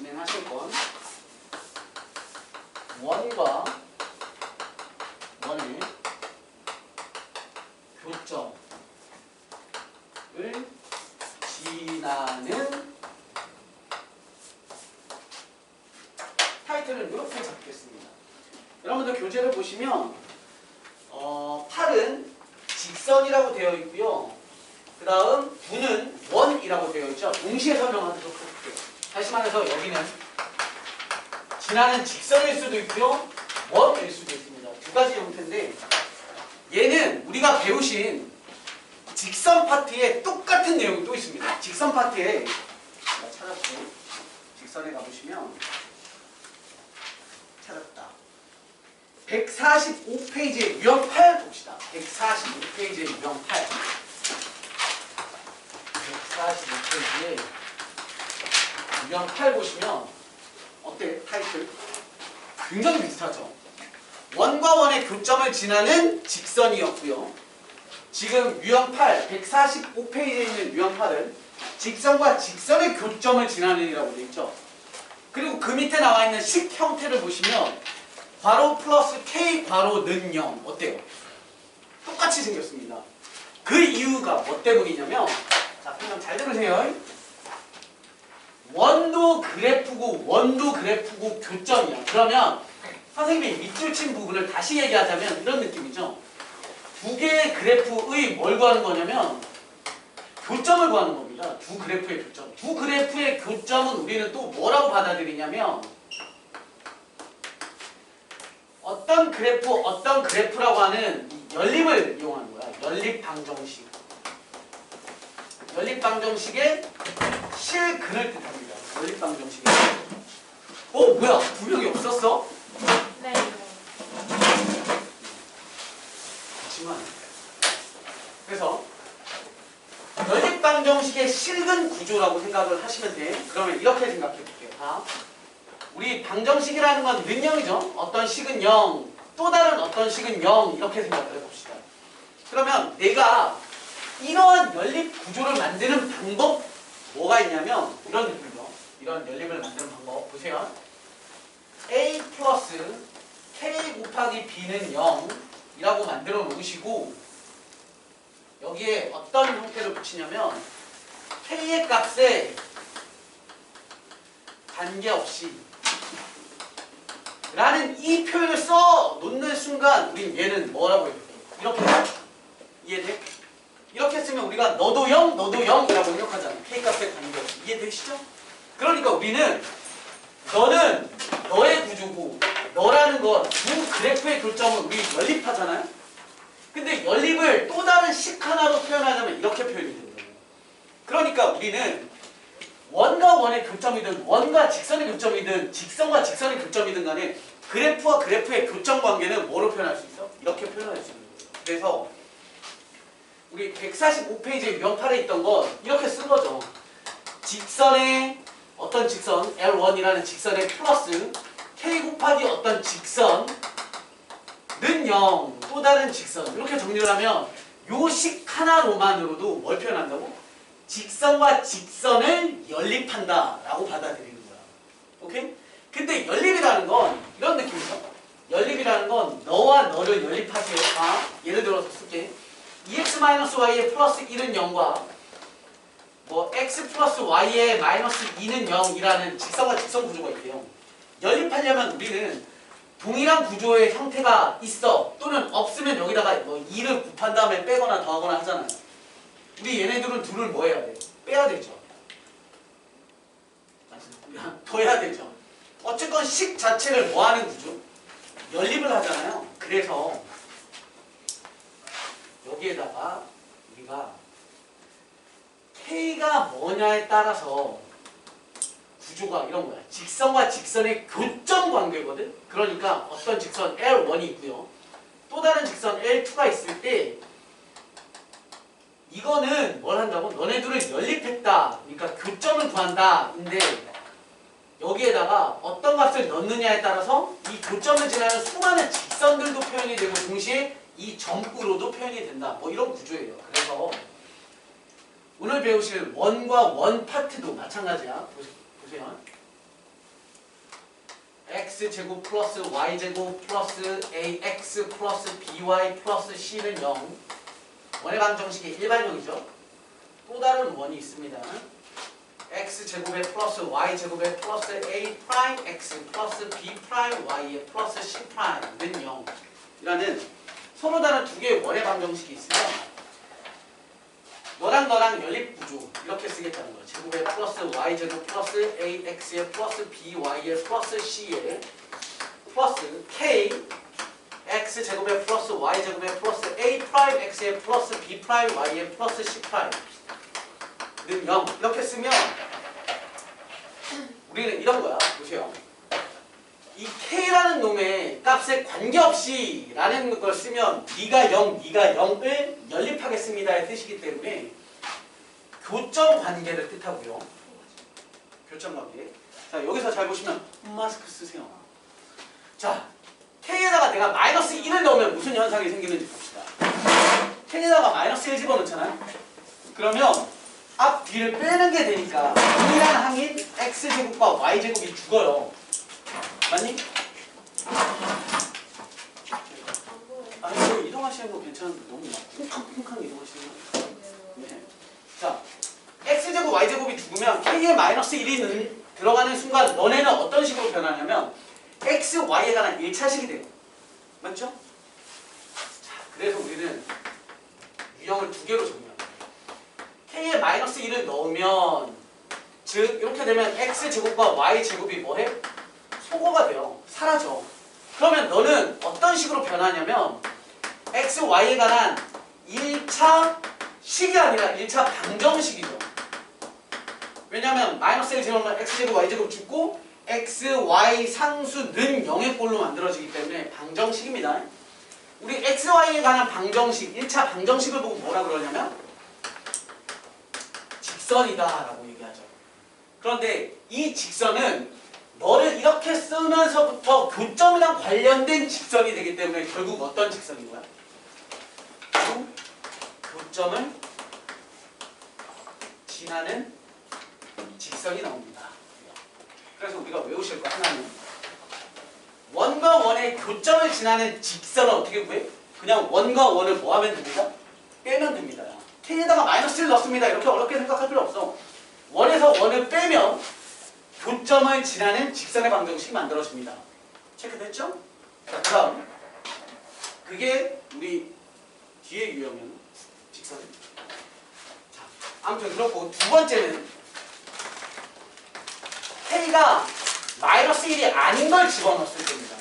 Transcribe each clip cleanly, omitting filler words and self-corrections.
진행하실 건 원과 원의 교점을 지나는 타이틀은 이렇게 잡겠습니다. 여러분들 교재를 보시면 8은 직선이라고 되어 있고요. 그 다음 9는 원이라고 되어 있죠. 동시에 설명하도록 할게요. 다시 말해서 여기는 지나는 직선일 수도 있고요. 원일 수도 있습니다. 두 가지 형태인데 얘는 우리가 배우신 직선 파트에 똑같은 내용이 또 있습니다. 직선 파트에 제가 찾았고 직선에 가보시면 찾았다. 145페이지의 유형 8 봅시다. 145페이지의 유형 8. 145페이지의 유형 8 보시면 어때? 타이틀? 굉장히 비슷하죠? 원과 원의 교점을 지나는 직선이었고요. 지금 유형 8, 145페이지에 있는 유형 8은 직선과 직선의 교점을 지나는이라고 되어 있죠. 그리고 그 밑에 나와 있는 식 형태를 보시면 괄호 플러스 K 괄호는 0 어때요? 똑같이 생겼습니다. 그 이유가 뭐 때문이냐면 자, 그럼 잘 들으세요. 원도 그래프고 원도 그래프고 교점이야. 그러면 선생님이 밑줄 친 부분을 다시 얘기하자면 이런 느낌이죠. 두 개의 그래프의 뭘 구하는 거냐면 교점을 구하는 겁니다. 두 그래프의 교점. 두 그래프의 교점은 우리는 또 뭐라고 받아들이냐면 어떤 그래프라고 하는 연립을 이용하는 거야. 연립방정식. 연립방정식의 실근을 뜻합니다. 연립방정식이. 뭐야? 분명히 없었어? 네. 그렇지만 그래서 연립방정식의 실근 구조라고 생각을 하시면 돼. 그러면 이렇게 생각해 볼게요. 우리 방정식이라는 건 능형이죠. 어떤 식은 0, 또 다른 어떤 식은 0 이렇게 생각을 해봅시다. 그러면 내가 이러한 연립 구조를 만드는 방법 뭐가 있냐면 이런 느낌이죠. 이런 연립을 만드는 방법 보세요. A 플러스 K 곱하기 B는 0이라고 만들어 놓으시고 여기에 어떤 형태를 붙이냐면 K의 값에 관계없이 라는 이 표현을 써 놓는 순간 우린 얘는 뭐라고 해요? 이렇게 이해돼? 이렇게 쓰면 우리가 너도 0, 너도 0이라고 생각하잖아. K값에 관계없이. 이해되시죠? 그러니까 우리는 너는 너의 구조고 너라는 건 두 그래프의 교점을 우리 연립하잖아요? 근데 연립을 또 다른 식 하나로 표현하자면 이렇게 표현이 되는 거예요. 그러니까 우리는 원과 원의 교점이든 원과 직선의 교점이든 직선과 직선의 교점이든 간에 그래프와 그래프의 교점 관계는 뭐로 표현할 수 있어? 이렇게 표현할 수 있는 거예요. 그래서 우리 145페이지에 유형 8에 있던 건 이렇게 쓴 거죠. 직선의 어떤 직선 L1이라는 직선의 플러스 K 곱하기 어떤 직선은 0, 또 다른 직선 이렇게 정리를 하면 요 식 하나로만으로도 뭘 표현한다고? 직선과 직선을 연립한다 라고 받아들이는 거야. 오케이? 근데 연립이라는 건 이런 느낌이죠. 연립이라는 건 너와 너를 연립하세요. 예를 들어서 쓸게. 2x-y의 플러스 1은 0과 x 플러스 y의 마이너스 2는 0이라는 직선과 직선 구조가 있대요. 연립하려면 우리는 동일한 구조의 형태가 있어 또는 없으면 여기다가 2를 곱한 다음에 빼거나 더하거나 하잖아요. 우리 얘네들은 둘을 뭐 해야 돼? 빼야 되죠. 더해야 되죠. 어쨌건 식 자체를 뭐 하는 구조? 연립을 하잖아요. 그래서 여기에다가 우리가 K가 뭐냐에 따라서 구조가 이런 거야. 직선과 직선의 교점 관계거든. 그러니까 어떤 직선 L1이 있고요. 또 다른 직선 L2가 있을 때 이거는 뭘 한다고? 너네들을 연립했다. 그러니까 교점을 구한다. 인데 여기에다가 어떤 값을 넣느냐에 따라서 이 교점을 지나는 수많은 직선들도 표현이 되고 동시에 이 점구로도 표현이 된다. 뭐 이런 구조예요. 그래서 오늘 배우실 원과 원 파트도 마찬가지야. 보세요. x제곱 플러스 y제곱 플러스 ax 플러스 by 플러스 c는 0. 원의 방정식이 일반형이죠. 또 다른 원이 있습니다. x제곱에 플러스 y제곱에 플러스 a 프라임 x 플러스 b 프라임 y에 플러스 c 프라임은 0 이라는 서로 다른 두 개의 원의 방정식이 있으면 너랑 연립구조 이렇게 쓰겠다는 거예요. 제곱에 플러스 y제곱 플러스 ax에 플러스 by에 플러스 c에 플러스 k x제곱에 플러스 y제곱에 플러스 a 프라임 x에 플러스 b 프라임 y에 플러스 c 프라임는 0 이렇게 쓰면 우리는 이런 거야. 보세요. 이 k라는 놈의 값에 관계없이 라는 걸 쓰면 네가 0, 네가 0을 연립하겠습니다의 뜻이기 때문에 교점 관계를 뜻하고요. 교점 관계. 자, 여기서 잘 보시면 마스크 쓰세요. 자, k에다가 내가 마이너스 1을 넣으면 무슨 현상이 생기는지 봅시다. k에다가 마이너스 1 집어넣잖아요. 그러면 앞 뒤를 빼는 게 되니까 동일한 항인 x제곱과 y제곱이 죽어요. 맞니? 아니 이거 이동하시는 거 괜찮은데 너무 쿵쾅쿵쾅 이동하시는 거. 네. 자, x제곱 y제곱이 죽으면 k에 마이너스 1이 들어가는 순간 너네는 어떤 식으로 변하냐면 x, y에 관한 1차식이 돼요. 맞죠? 자, 그래서 우리는 유형을 두 개로 정리합니다. k에 마이너스 1을 넣으면 즉 이렇게 되면 x제곱과 y제곱이 뭐해? 소거가 돼요. 사라져. 그러면 너는 어떤 식으로 변하냐면 x, y에 관한 1차 식이 아니라 1차 방정식이죠. 왜냐하면 마이너스 1 집어넣으면 x제곱, y제곱 죽고 x, y 상수는 0의 꼴로 만들어지기 때문에 방정식입니다. 우리 x, y에 관한 방정식, 1차 방정식을 보고 뭐라 그러냐면 직선이다 라고 얘기하죠. 그런데 이 직선은 너를 이렇게 쓰면서부터 교점이랑 관련된 직선이 되기 때문에 결국 어떤 직선인 거야? 교점을 지나는 직선이 나옵니다. 그래서 우리가 외우실 거 하나는 원과 원의 교점을 지나는 직선을 어떻게 구해? 그냥 원과 원을 뭐 하면 됩니다? 빼면 됩니다. k에다가 마이너스를 넣습니다. 이렇게 어렵게 생각할 필요 없어. 원에서 원을 빼면 교점을 지나는 직선의 방정식이 만들어집니다. 체크됐죠? 자, 다음 그게 우리 뒤에 유형은 직선. 자, 아무튼 그렇고 두 번째는 k가 마이너스 1이 아닌 걸 집어넣었을 때입니다.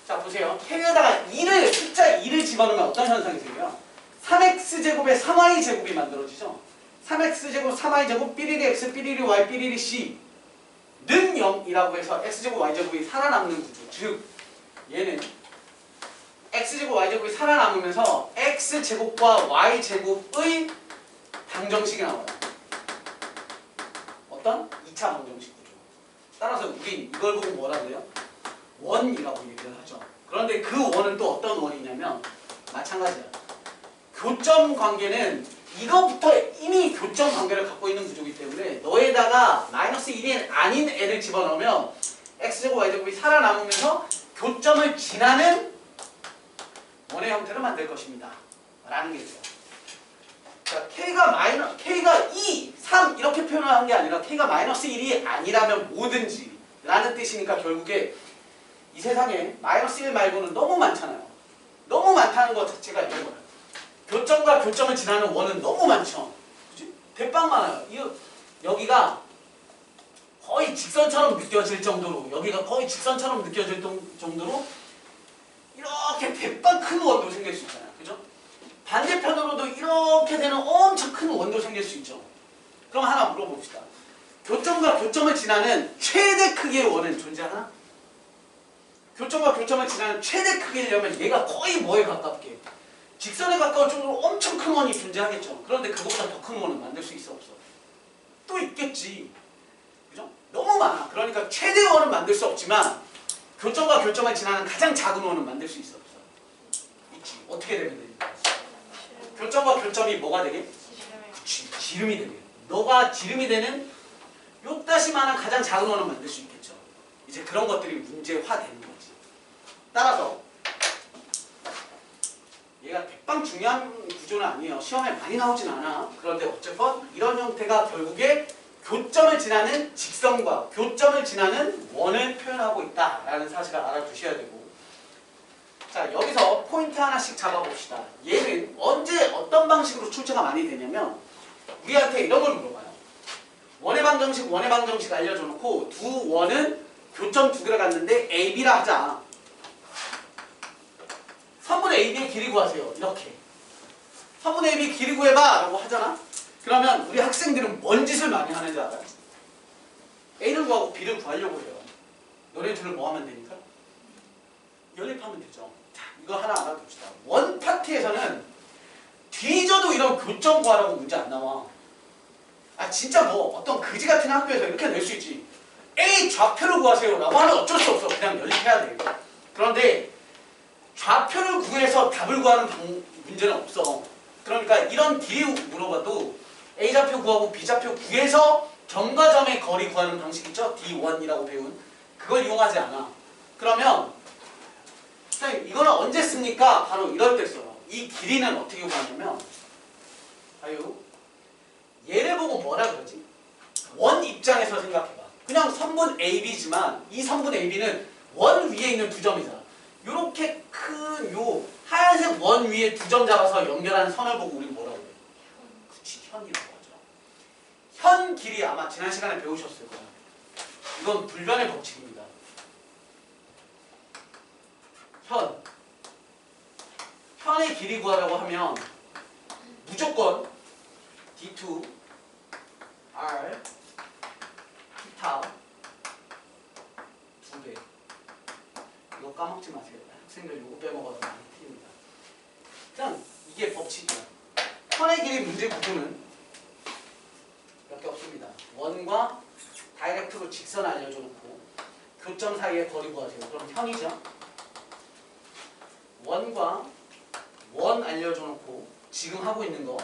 자, 보세요. k에다가 2를 숫자 2를 집어넣으면 어떤 현상이 생겨요? 3x제곱에 3y제곱이 만들어지죠. 3x제곱, 3y제곱, 삐리리 x, 삐리리 y, 삐리리 c 는 0이라고 해서 x제곱, y제곱이 살아남는 구조. 즉 얘는 x제곱, y제곱이 살아남으면서 x제곱과 y제곱의 방정식이 나와요. 어떤? 2차 방정식 구조. 따라서 우린 이걸 보고 뭐라고 해요? 원이라고 얘기를 하죠. 그런데 그 원은 또 어떤 원이냐면 마찬가지야. 교점 관계는 이거부터 이미 교점 관계를 갖고 있는 구조이기 때문에 너에다가 마이너스 1이 아닌 애를 집어넣으면 x제곱, y제곱이 살아남으면서 교점을 지나는 원의 형태를 만들 것입니다. 라는 게 있어요. 자, k가 2, 3 이렇게 표현을 한 게 아니라 k가 마이너스 1이 아니라면 뭐든지 라는 뜻이니까 결국에 이 세상에 마이너스 1 말고는 너무 많잖아요. 너무 많다는 것 자체가 이런 거예요. 교점과 교점을 지나는 원은 너무 많죠. 그치? 대빵 많아요. 여기가 거의 직선처럼 느껴질 정도로 여기가 거의 직선처럼 느껴질 정도로 이렇게 대빵 큰 원도 생길 수 있잖아요. 그죠? 반대편으로도 이렇게 되는 엄청 큰 원도 생길 수 있죠. 그럼 하나 물어봅시다. 교점과 교점을 지나는 최대 크기의 원은 존재하나? 교점과 교점을 지나는 최대 크기려면 얘가 거의 뭐에 가깝게? 직선에 가까울 정도로 엄청 큰 원이 존재하겠죠. 그런데 그것보다 더 큰 원은 만들 수 있어 없어? 또 있겠지. 그죠? 너무 많아. 그러니까 최대 원은 만들 수 없지만 교점과 교점을 지나는 가장 작은 원은 만들 수 있어 없어? 있지. 어떻게 되면 됩니까? 교점과 교점이 뭐가 되게? 그치. 지름이 되게. 너가 지름이 되는 요따시만한 가장 작은 원은 만들 수 있겠죠. 이제 그런 것들이 문제화되는 거지. 따라서 얘가 백방 중요한 구조는 아니에요. 시험에 많이 나오진 않아. 그런데 어쨌건 이런 형태가 결국에 교점을 지나는 직선과 교점을 지나는 원을 표현하고 있다라는 사실을 알아두셔야 되고, 자 여기서 포인트 하나씩 잡아봅시다. 얘는 언제 어떤 방식으로 출제가 많이 되냐면 우리한테 이런 걸 물어봐요. 원의 방정식 알려줘 놓고 두 원은 교점 두 개를 갖는데 AB라 하자. 선분의 AB의 길이 구하세요. 이렇게. 선분의 AB 길이 구해봐 라고 하잖아. 그러면 우리 학생들은 뭔 짓을 많이 하는지 알아요? A를 구하고 B를 구하려고 해요. 너네 둘을 뭐 하면 되니까? 연립하면 되죠. 자, 이거 하나 알아둡시다. 원 파트에서는 뒤져도 이런 교점 구하라고 문제 안 나와. 아 진짜 뭐 어떤 그지 같은 학교에서 이렇게 낼 수 있지. A 좌표를 구하세요 라고 하면 어쩔 수 없어. 그냥 연립해야 돼. 그런데 좌표를 구해서 답을 구하는 문제는 없어. 그러니까 이런 길이 물어봐도 A 좌표 구하고 B 좌표 구해서 점과 점의 거리 구하는 방식 있죠? D1이라고 배운 그걸 이용하지 않아. 그러면 선생님 이거는 언제 씁니까? 바로 이럴 때 써요. 이 길이는 어떻게 구하냐면 얘를 보고 뭐라 그러지? 원 입장에서 생각해봐. 그냥 선분 AB지만 이 선분 AB는 원 위에 있는 두 점이잖아. 요렇게 큰 요 하얀색 원 위에 두 점 잡아서 연결하는 선을 보고 우리는 뭐라고 해요? 그치, 현이라고 하죠. 현 길이 아마 지난 시간에 배우셨을 거예요. 이건 불변의 법칙입니다. 현의 길이 구하라고 하면 무조건 D2, R, 피타 두 배. 이거 까먹지 마세요. 학생들 요거 빼먹어서 많이 틀립니다. 그냥 이게 법칙이야. 현의 길이 문제 구조는 몇 개 없습니다. 원과 다이렉트로 직선 알려줘 놓고 교점 사이의 거리 구하세요. 그럼 현이죠. 원과 원 알려줘 놓고 지금 하고 있는 거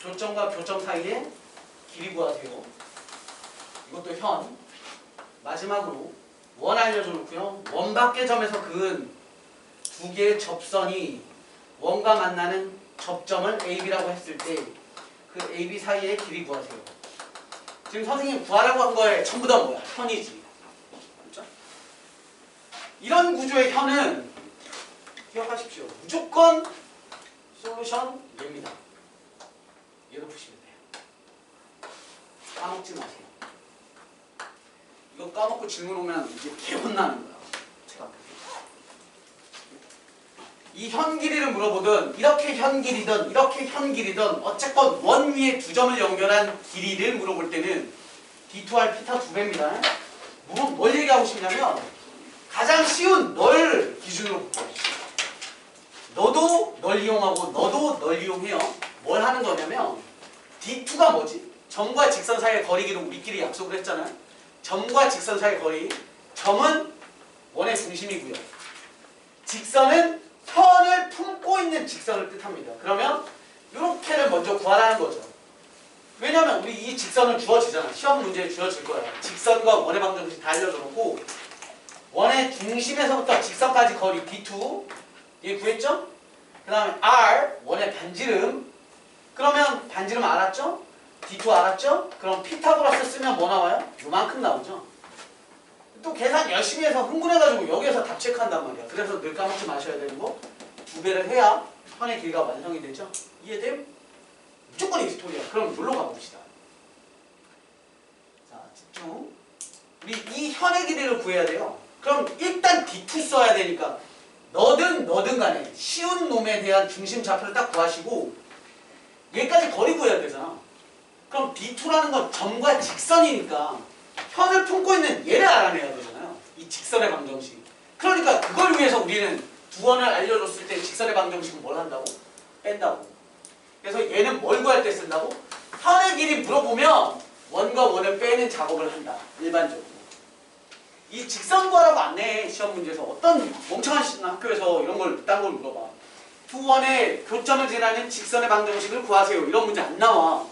교점과 교점 사이의 길이 구하세요. 이것도 현. 마지막으로 원 알려줘 놓고요. 원 밖의 점에서 그은 두 개의 접선이 원과 만나는 접점을 AB라고 했을 때 그 AB 사이의 길이 구하세요. 지금 선생님 구하라고 한 거에 전부 다 뭐야? 현이지. 그렇죠? 이런 구조의 현은 기억하십시오. 무조건 솔루션 얘입니다. 얘로 푸시면 돼요. 까먹지 마세요. 이거 까먹고 질문 오면 이제 개혼나는 거야. 제가 이 현 길이를 물어보든 이렇게 현 길이든 이렇게 현 길이든 어쨌건 원 위에 두 점을 연결한 길이를 물어볼 때는 D2R 피타 두 배입니다. 뭘 얘기하고 싶냐면 가장 쉬운 널 기준으로 볼게요. 너도 널 이용하고 너도 널 이용해요. 뭘 하는 거냐면 D2가 뭐지? 점과 직선 사이의 거리기로 우리끼리 약속을 했잖아요. 점과 직선 사이의 거리. 점은 원의 중심이고요. 직선은 현을 품고 있는 직선을 뜻합니다. 그러면 이렇게를 먼저 구하라는 거죠. 왜냐면 우리 이 직선은 주어지잖아. 시험 문제에 주어질 거야. 직선과 원의 방정식 다 알려줘 놓고 원의 중심에서부터 직선까지 거리 D2 얘 구했죠? 그 다음에 R 원의 반지름. 그러면 반지름 알았죠? D2 알았죠? 그럼 피타고라스 쓰면 뭐 나와요? 요만큼 나오죠? 또 계산 열심히 해서 흥분해가지고 여기에서 답 체크한단 말이야. 그래서 늘 까먹지 마셔야 되는 거 두 배를 해야 현의 길이가 완성이 되죠? 이해됨? 무조건 이 스토리야. 그럼 놀러 가봅시다. 자, 집중. 우리 이 현의 길이를 구해야 돼요. 그럼 일단 D2 써야 되니까 너든 간에 쉬운 놈에 대한 중심 좌표를 딱 구하시고 얘까지 거리 구해야 되잖아. 그럼 D2라는 건 점과 직선이니까 현을 품고 있는 얘를 알아내야 되잖아요. 이 직선의 방정식. 그러니까 그걸 위해서 우리는 두 원을 알려줬을 때 직선의 방정식은 뭘 한다고? 뺀다고. 그래서 얘는 뭘 구할 때 쓴다고? 현의 길이 물어보면 원과 원을 빼는 작업을 한다. 일반적으로. 이 직선 구하라고 안 내. 시험 문제에서. 어떤 멍청한 학교에서 이런 걸 딴 걸 물어봐. 두 원의 교점을 지나는 직선의 방정식을 구하세요. 이런 문제 안 나와.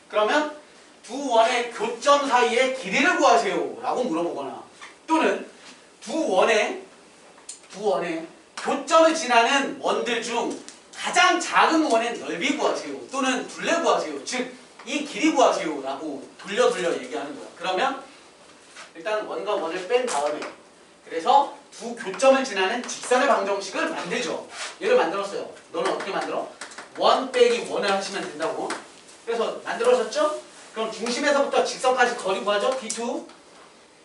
그러면 두 원의 교점 사이의 길이를 구하세요 라고 물어보거나 또는 두 원의 교점을 지나는 원들 중 가장 작은 원의 넓이 구하세요. 또는 둘레 구하세요. 즉 이 길이 구하세요 라고 돌려 얘기하는 거야. 그러면 일단 원과 원을 뺀 다음에 그래서 두 교점을 지나는 직선의 방정식을 만들죠. 얘를 만들었어요. 너는 어떻게 만들어? 원 빼기 원을 하시면 된다고. 그래서 만들어졌죠? 그럼 중심에서부터 직선까지 거리 구하죠. D2.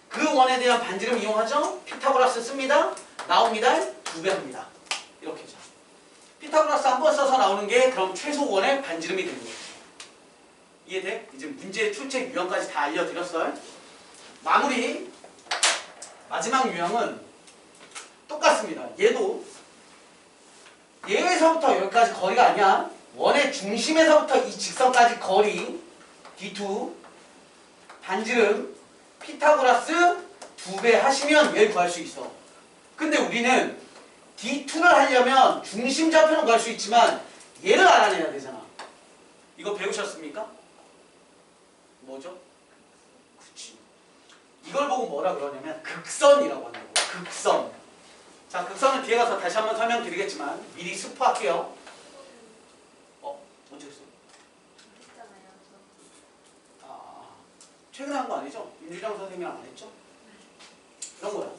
그 원에 대한 반지름 이용하죠. 피타고라스 씁니다. 나옵니다. 2배 합니다. 이렇게죠. 피타고라스 한 번 써서 나오는 게 그럼 최소 원의 반지름이 되는 거예요. 이해돼? 이제 문제 출제 유형까지 다 알려드렸어요. 마무리. 마지막 유형은 똑같습니다. 얘도 얘에서부터 여기까지 거리가 아니야. 원의 중심에서부터 이 직선까지 거리 D2 반지름 피타고라스 2배 하시면 얘를 구할 수 있어. 근데 우리는 D2를 하려면 중심 좌표는 구할 수 있지만 얘를 알아내야 되잖아. 이거 배우셨습니까? 뭐죠? 그치. 이걸 보고 뭐라 그러냐면 극선이라고 하는 거. 극선. 자, 극선은 뒤에 가서 다시 한번 설명드리겠지만 미리 스포할게요. 언제 했어? 최근에 한 거 아니죠? 윤주정 선생님이랑 안 했죠? 이런 거야.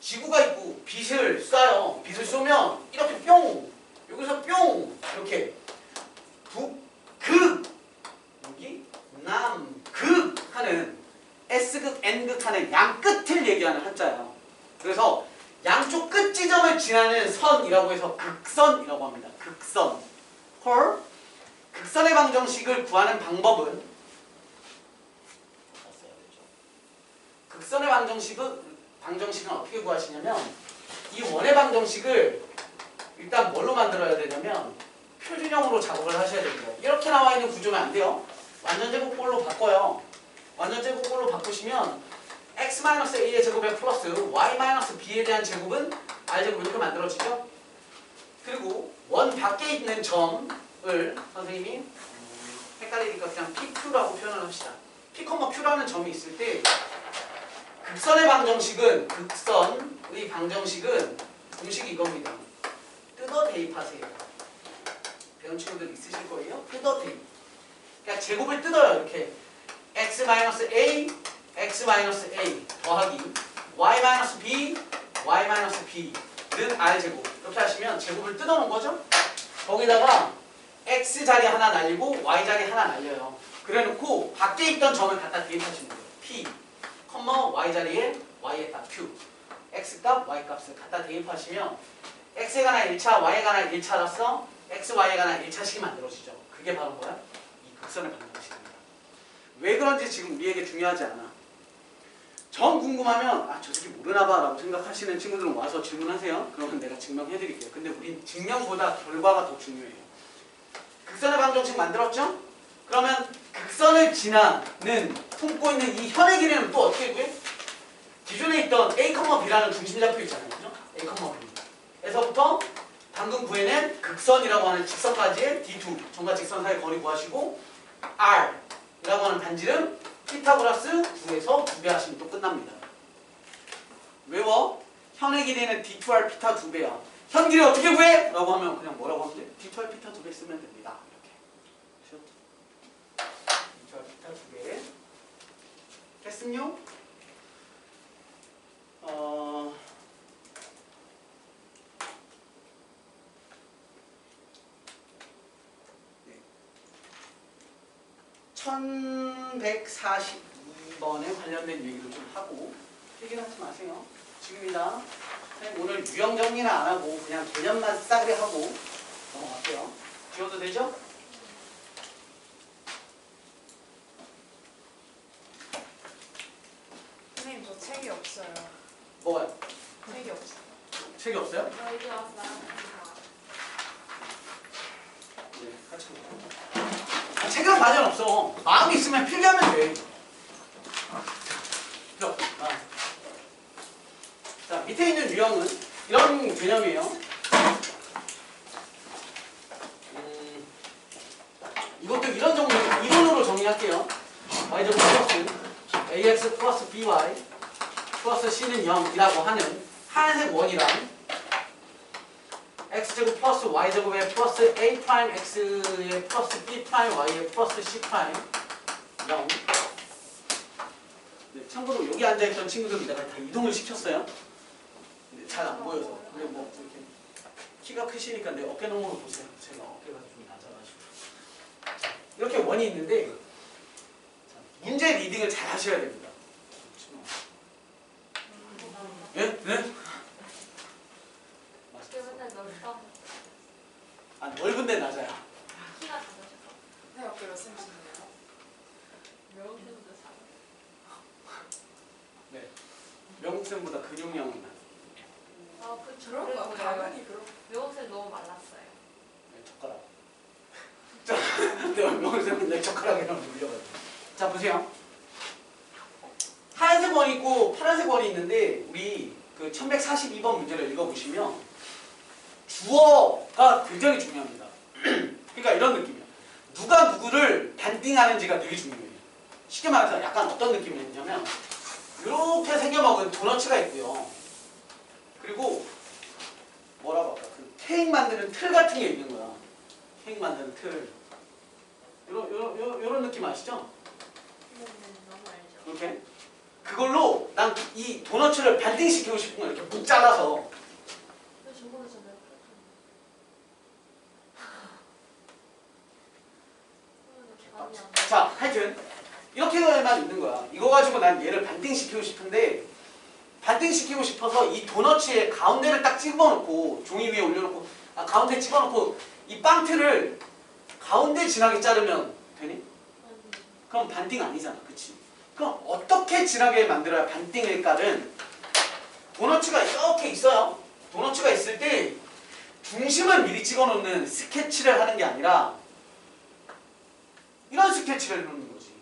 지구가 있고 빛을 쏴요. 빛을 쏘면 이렇게 뿅! 여기서 뿅! 이렇게 극! 여기 남! 극! 하는 S극, N극 하는 양 끝을 얘기하는 한자야. 그래서 양쪽 끝 지점을 지나는 선이라고 해서 극선이라고 합니다. 극선. 헐? 극선의 방정식을 구하는 방법은 극선의 방정식은 어떻게 구하시냐면 이 원의 방정식을 일단 뭘로 만들어야 되냐면 표준형으로 작업을 하셔야 됩니다. 이렇게 나와 있는 구조면 안 돼요. 완전제곱꼴로 바꿔요. 완전제곱꼴로 바꾸시면 x-a의 제곱에 플러스 y-b에 대한 제곱은 r제곱 이렇게 만들어지죠. 그리고 원 밖에 있는 점을 선생님이 헷갈리니까 그냥 PQ라고 표현을 합시다. P, Q라는 점이 있을 때 극선의 방정식은 공식이 이겁니다. 뜯어 대입하세요. 배운 친구들 있으실 거예요. 뜯어 대입. 그러니까 제곱을 뜯어요. 이렇게 x-a 더하기 y-b y-b는 r제곱. 이렇게 하시면 제곱을 뜯어놓은 거죠. 거기다가 x 자리 하나 날리고 y 자리 하나 날려요. 그래놓고 밖에 있던 점을 갖다 대입하시는 거예요. p, y 자리에 y에다 q, x 값, y 값을 갖다 대입하시면 x에 관한 1차, y에 관한 1차로서 x, y에 관한 1차식이 만들어지죠. 그게 바로 뭐야? 이 극선의 방정식입니다. 왜 그런지 지금 우리에게 중요하지 않아. 점 궁금하면 저 새끼 모르나봐 라고 생각하시는 친구들은 와서 질문하세요. 그러면 내가 증명해드릴게요. 근데 우린 증명보다 결과가 더 중요해요. 극선의 방정식 만들었죠? 그러면 극선을 지나는 품고 있는 이 현의 길이는 또 어떻게 구해? 기존에 있던 A, B라는 중심좌표 있잖아요. 그죠? A, B 에서부터 방금 구해낸 극선이라고 하는 직선까지의 D2 점과 직선 사이 거리 구하시고 R이라고 하는 반지름 피타고라스 9에서 2배 하시면 또 끝납니다. 외워. 현의 길이는 D2R 피타 2배야. 현 길이 어떻게 구해? 라고 하면 그냥 뭐라고 하면 돼? D2R 피타 2배 쓰면 됩니다. 이렇게. D2R 피타 2배. 됐음요? 네. 1142번에 관련된 얘기를 좀 하고 퇴근하지 마세요. 지금이다. 오늘 유형 정리는 안 하고 그냥 개념만 싸게 하고 넘어갈게요. 지워도 되죠? 선생님 저 책이 없어요. 뭐가요? 책이 없어요. 책이 없어요? 이제 와서 네, 같이 볼게요. 책이랑 관련 없어. 마음이 있으면 필기하면 돼. 자, 밑에 있는 유형은 이런 개념이에요. 이것도 이런 정도 이론으로 정리할게요. y제곱 플러스 ax 플러스 by 플러스 c는 0이라고 하는 하얀색 원이랑 x제곱 플러스 y제곱에 플러스 a 프라임 x에 플러스 b 프라임 y에 플러스 c 프라임 0. 네, 참고로 여기 앉아있던 친구들 내가 다 이동을 시켰어요. 근데 잘 안 보여서. 근데 뭐 이렇게 키가 크시니까 내 어깨 너머로 보세요. 제가 어깨가 좀 낮아가지고. 자, 이렇게 원이 있는데 자, 문제 리딩을 잘 하셔야 됩니다. 예? 네? 맨날 넓다. 아, 넓은데 낮아요. 키가 작으셔서. 네, 어깨 몇 cm인데요? 명태보다 작아. 네. 명국쌤보다 근육량은 낮아요. 아, 그쵸. 그런 거 당연히 그런. 명옥쌤 너무 말랐어요. 네, 젓가락. 자, 내가 명국쌤은 내 젓가락이랑 물려가지고. 자, 보세요. 하얀색 원이 있고 파란색 원이 있는데 우리 그 1142번 문제를 읽어보시면 주어가 굉장히 중요합니다. 그러니까 이런 느낌이에요. 누가 누구를 반띵하는지가 되게 중요해요. 쉽게 말해서 약간 어떤 느낌이 있냐면 이렇게 생겨먹은 도너츠가 있고요. 그리고 뭐라고 할까? 그 케이크 만드는 틀 같은 게 있는 거야. 케이크 만드는 틀. 요런 느낌 아시죠? 네, 너무 알죠. 이렇게. 그걸로 난 이 도너츠를 반띵시키고 싶은 거야. 이렇게 묵 잘라서. 왜 저거잖아요. 기반이 안 돼. 자, 하여튼 이렇게만 있는 거야. 이거 가지고 난 얘를 반띵시키고 싶은데 반띵시키고 싶어서 이 도너츠의 가운데를 딱 집어넣고 종이 위에 올려놓고 가운데 집어넣고 이 빵틀을 가운데 지나게 자르면 되니? 아니, 그럼 반띵 아니잖아. 그치? 그럼 어떻게 지나게 만들어야 반띵일까는 도너츠가 이렇게 있어요. 도너츠가 있을 때 중심을 미리 찍어놓는 스케치를 하는 게 아니라 이런 스케치를 놓는 거지.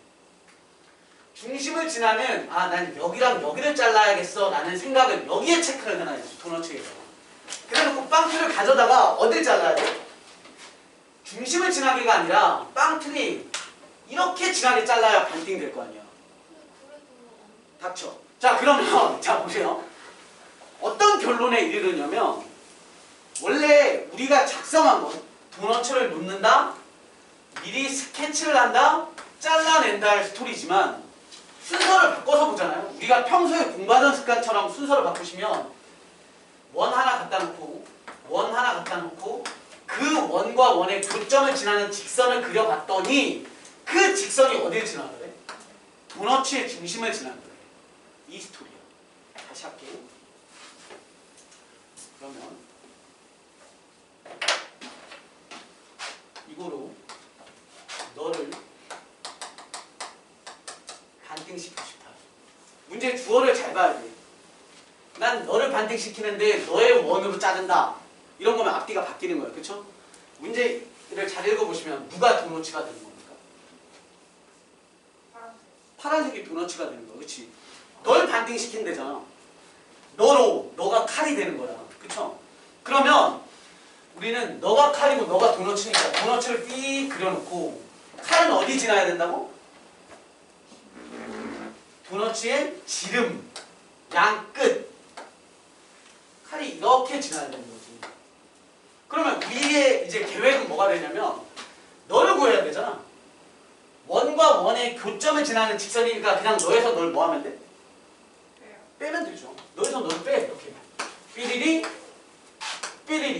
중심을 지나는 난 여기랑 여기를 잘라야겠어 라는 생각을 여기에 체크를 해놔야지. 도너츠에서. 그래놓고 빵틀을 가져다가 어딜 잘라야 돼? 중심을 지나기가 아니라 빵틀이 이렇게 지나게 잘라야 반띵 될 거 아니야. 그래도 닥쳐. 자, 그러면 자 보세요. 어떤 결론에 이르느냐면 원래 우리가 작성한 건 도너츠를 놓는다, 미리 스케치를 한다, 잘라낸다의 스토리지만 순서를 바꿔서 보잖아요. 우리가 평소에 공부하던 습관처럼 순서를 바꾸시면 원 하나 갖다 놓고 원 하나 갖다 놓고 그 원과 원의 교점을 지나는 직선을 그려봤더니 그 직선이 어딜 지나더래? 도너츠의 중심을 지나더래. 이 스토리야. 다시 할게요. 그러면 이거로 너를 반띵시키고 싶다. 문제 주어를 잘 봐야 돼. 난 너를 반띵시키는데 너의 원으로 자른다. 이런 거면 앞뒤가 바뀌는 거예요. 그쵸? 문제를 잘 읽어보시면 누가 도너츠가 되는 겁니까? 파란색. 파란색이 도너츠가 되는 거야. 그치? 널 반띵시킨대잖아. 너가 칼이 되는 거야. 그쵸? 그러면 우리는 너가 칼이고 너가 도너츠니까 도너츠를 삐 그려놓고 칼은 어디 지나야 된다고? 도너츠의 지름, 양 끝. 칼이 이렇게 지나야 되는 거지. 그러면 우리의 이제 계획은 뭐가 되냐면 너를 구해야 되잖아. 원과 원의 교점을 지나는 직선이니까 그냥 너에서 널 뭐 하면 돼? 빼요. 빼면 되죠. 너에서 널 빼. 이렇게. 삐리리, 삐리리,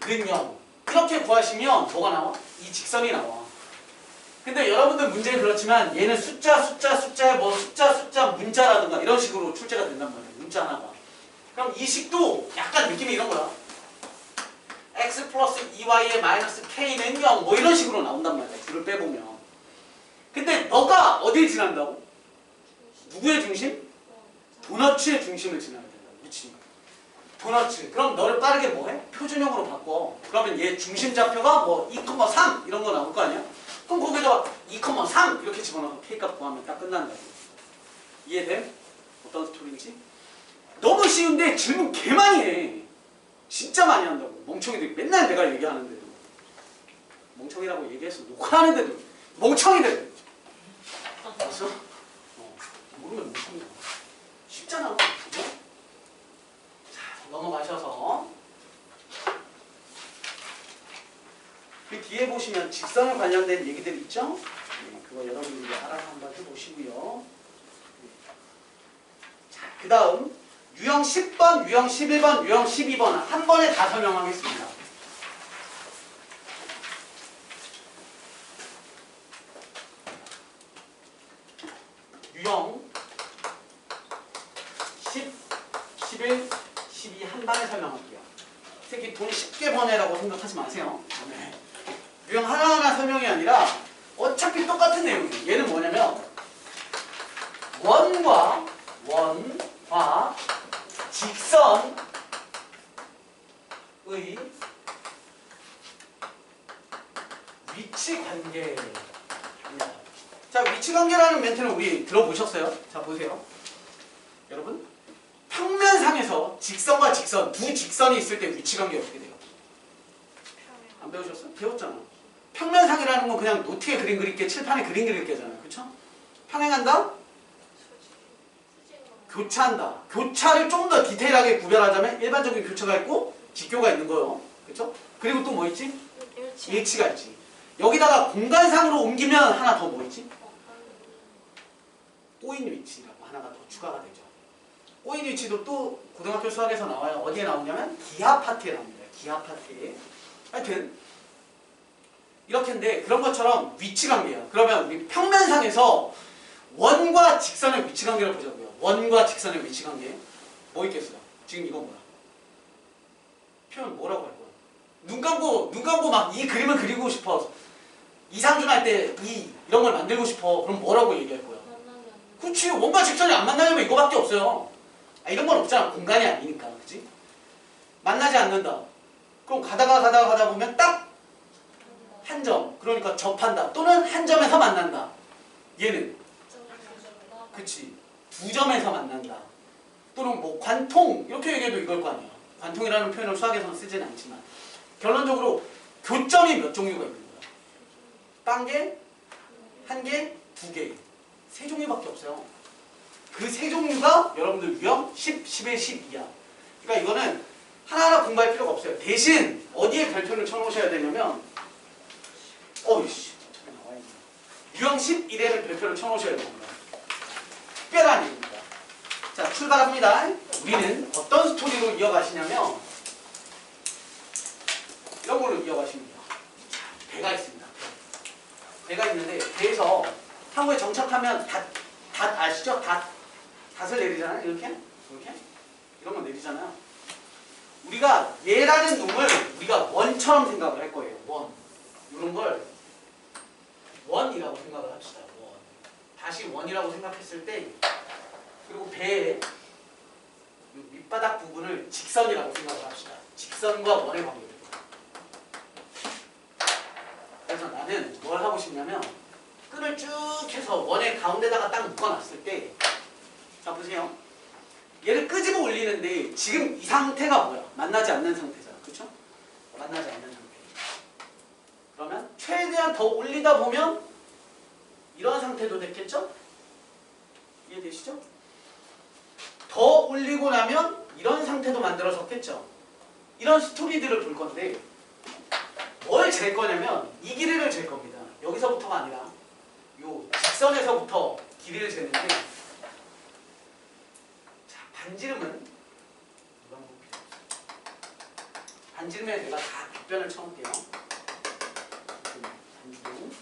는 0. 이렇게 구하시면 뭐가 나와? 이 직선이 나와. 근데 여러분들 문제는 그렇지만 얘는 숫자에 뭐 숫자 문자라든가 이런 식으로 출제가 된단 말이에요. 문자 하나가. 그럼 이 식도 약간 느낌이 이런 거야. x 플러스 2y의 마이너스 k는 0 뭐 이런 식으로 나온단 말이야. 줄을 빼보면. 근데 너가 어딜 지난다고? 누구의 중심? 도너츠의 중심을 지나야 된다고. 그치? 도너츠. 그럼 너를 빠르게 뭐해? 표준형으로 바꿔. 그러면 얘 중심 좌표가 뭐 2,3 이런 거 나올 거 아니야? 그럼 거기다가 2,3 이렇게 집어넣어서 k값 구하면 딱 끝나는 거야. 이해돼? 어떤 스토리인지? 너무 쉬운데 질문 개 많이 해. 진짜 많이 한다고. 멍청이들 맨날 내가 얘기하는데도 멍청이라고 얘기해서 녹화하는데도 멍청이들. 알았어? 모르면 멍청이야. 쉽잖아. 보시면 직선에 관련된 얘기들 있죠? 네, 그거 여러분들이 알아서 한번 해보시고요. 자, 그 다음 유형 10번, 유형 11번, 유형 12번 한 번에 다 설명하겠습니다. 유형 10, 11, 12 한 방에 설명할게요. 특히 돈 쉽게 버내라고 생각하지 마세요. 네. 유형 하나하나 설명이 아니라 어차피 똑같은 내용이에요. 얘는 뭐냐면 원과 직선의 위치 관계입니다. 자, 위치 관계라는 멘트는 우리 들어보셨어요? 자, 보세요. 여러분, 평면상에서 직선과 직선, 두 직선이 있을 때 위치 관계 어떻게 돼요? 안 배우셨어요? 배웠잖아. 평면상이라는 건 그냥 노트에 그림 그릴게, 칠판에 그림 그릴게잖아요. 그쵸? 평행한다? 교차한다. 교차를 좀 더 디테일하게 구별하자면 일반적인 교차가 있고 직교가 있는 거예요. 그쵸? 그리고 또 뭐 있지? 일치가 있지. 여기다가 공간상으로 옮기면 하나 더 뭐 있지? 꼬인 위치라고 하나가 더 추가가 되죠. 꼬인 위치도 또 고등학교 수학에서 나와요. 어디에 나오냐면 기하 파트에 나옵니다. 기하 파트에. 하여튼 이렇게인데 그런 것처럼 위치 관계야. 그러면 우리 평면상에서 원과 직선의 위치 관계를 보자고요. 원과 직선의 위치 관계. 뭐 있겠어요? 지금 이건 뭐야? 표현 뭐라고 할 거야? 눈 감고 막 이 그림을 그리고 싶어. 이상준 할 때 이런 걸 만들고 싶어. 그럼 뭐라고 얘기할 거야? 그렇지. 원과 직선이 안 만나려면 이거밖에 없어요. 이런 건 없잖아. 공간이 아니니까. 그치? 만나지 않는다. 그럼 가다 보면 딱 한 점. 그러니까 접한다. 또는 한 점에서 만난다. 얘는 그치. 두 점에서 만난다. 또는 뭐 관통 이렇게 얘기해도 이걸 거 아니야. 관통이라는 표현을 수학에서는 쓰지는 않지만 결론적으로 교점이 몇 종류가 있는 거야? 단계, 한 개, 두 개. 세 종류밖에 없어요. 그 세 종류가 여러분들 유형 10, 11, 12야. 그러니까 이거는 하나하나 공부할 필요가 없어요. 대신 어디에 별표를 쳐놓으셔야 되냐면 어이씨 유형 11에는 별표를 쳐놓으셔야 됩니다. 특별한 얘기입니다. 자, 출발합니다. 우리는 어떤 스토리로 이어가시냐면 이런 걸로 이어가십니다. 배가 있습니다. 배가 있는데 배에서 항구에 정착하면 닷 아시죠? 닷을 내리잖아요. 이렇게 이런 거 내리잖아요. 우리가 얘라는 놈을 우리가 원처럼 생각을 할 거예요. 원. 이런 걸 원이라고 생각을 합시다. 원. 다시 원이라고 생각했을 때 그리고 배의 밑바닥 부분을 직선이라고 생각을 합시다. 직선과 원의 관계를. 그래서 나는 뭘 하고 싶냐면 끈을 쭉 해서 원의 가운데다가 딱 묶어놨을 때 자 보세요. 얘를 끄집어 올리는데 지금 이 상태가 뭐야? 만나지 않는 상태잖아. 그렇죠? 만나지 않는 상태. 그러면 최대한 더 올리다 보면 이런 상태도 됐겠죠? 이해되시죠? 더 올리고 나면 이런 상태도 만들어졌겠죠? 이런 스토리들을 볼 건데 뭘 잴 거냐면 이 길이를 잴 겁니다. 여기서부터가 아니라 요 직선에서부터 길이를 재는데 자, 반지름은 반지름에 내가 다 빗변을 쳐놓을게요. 반지름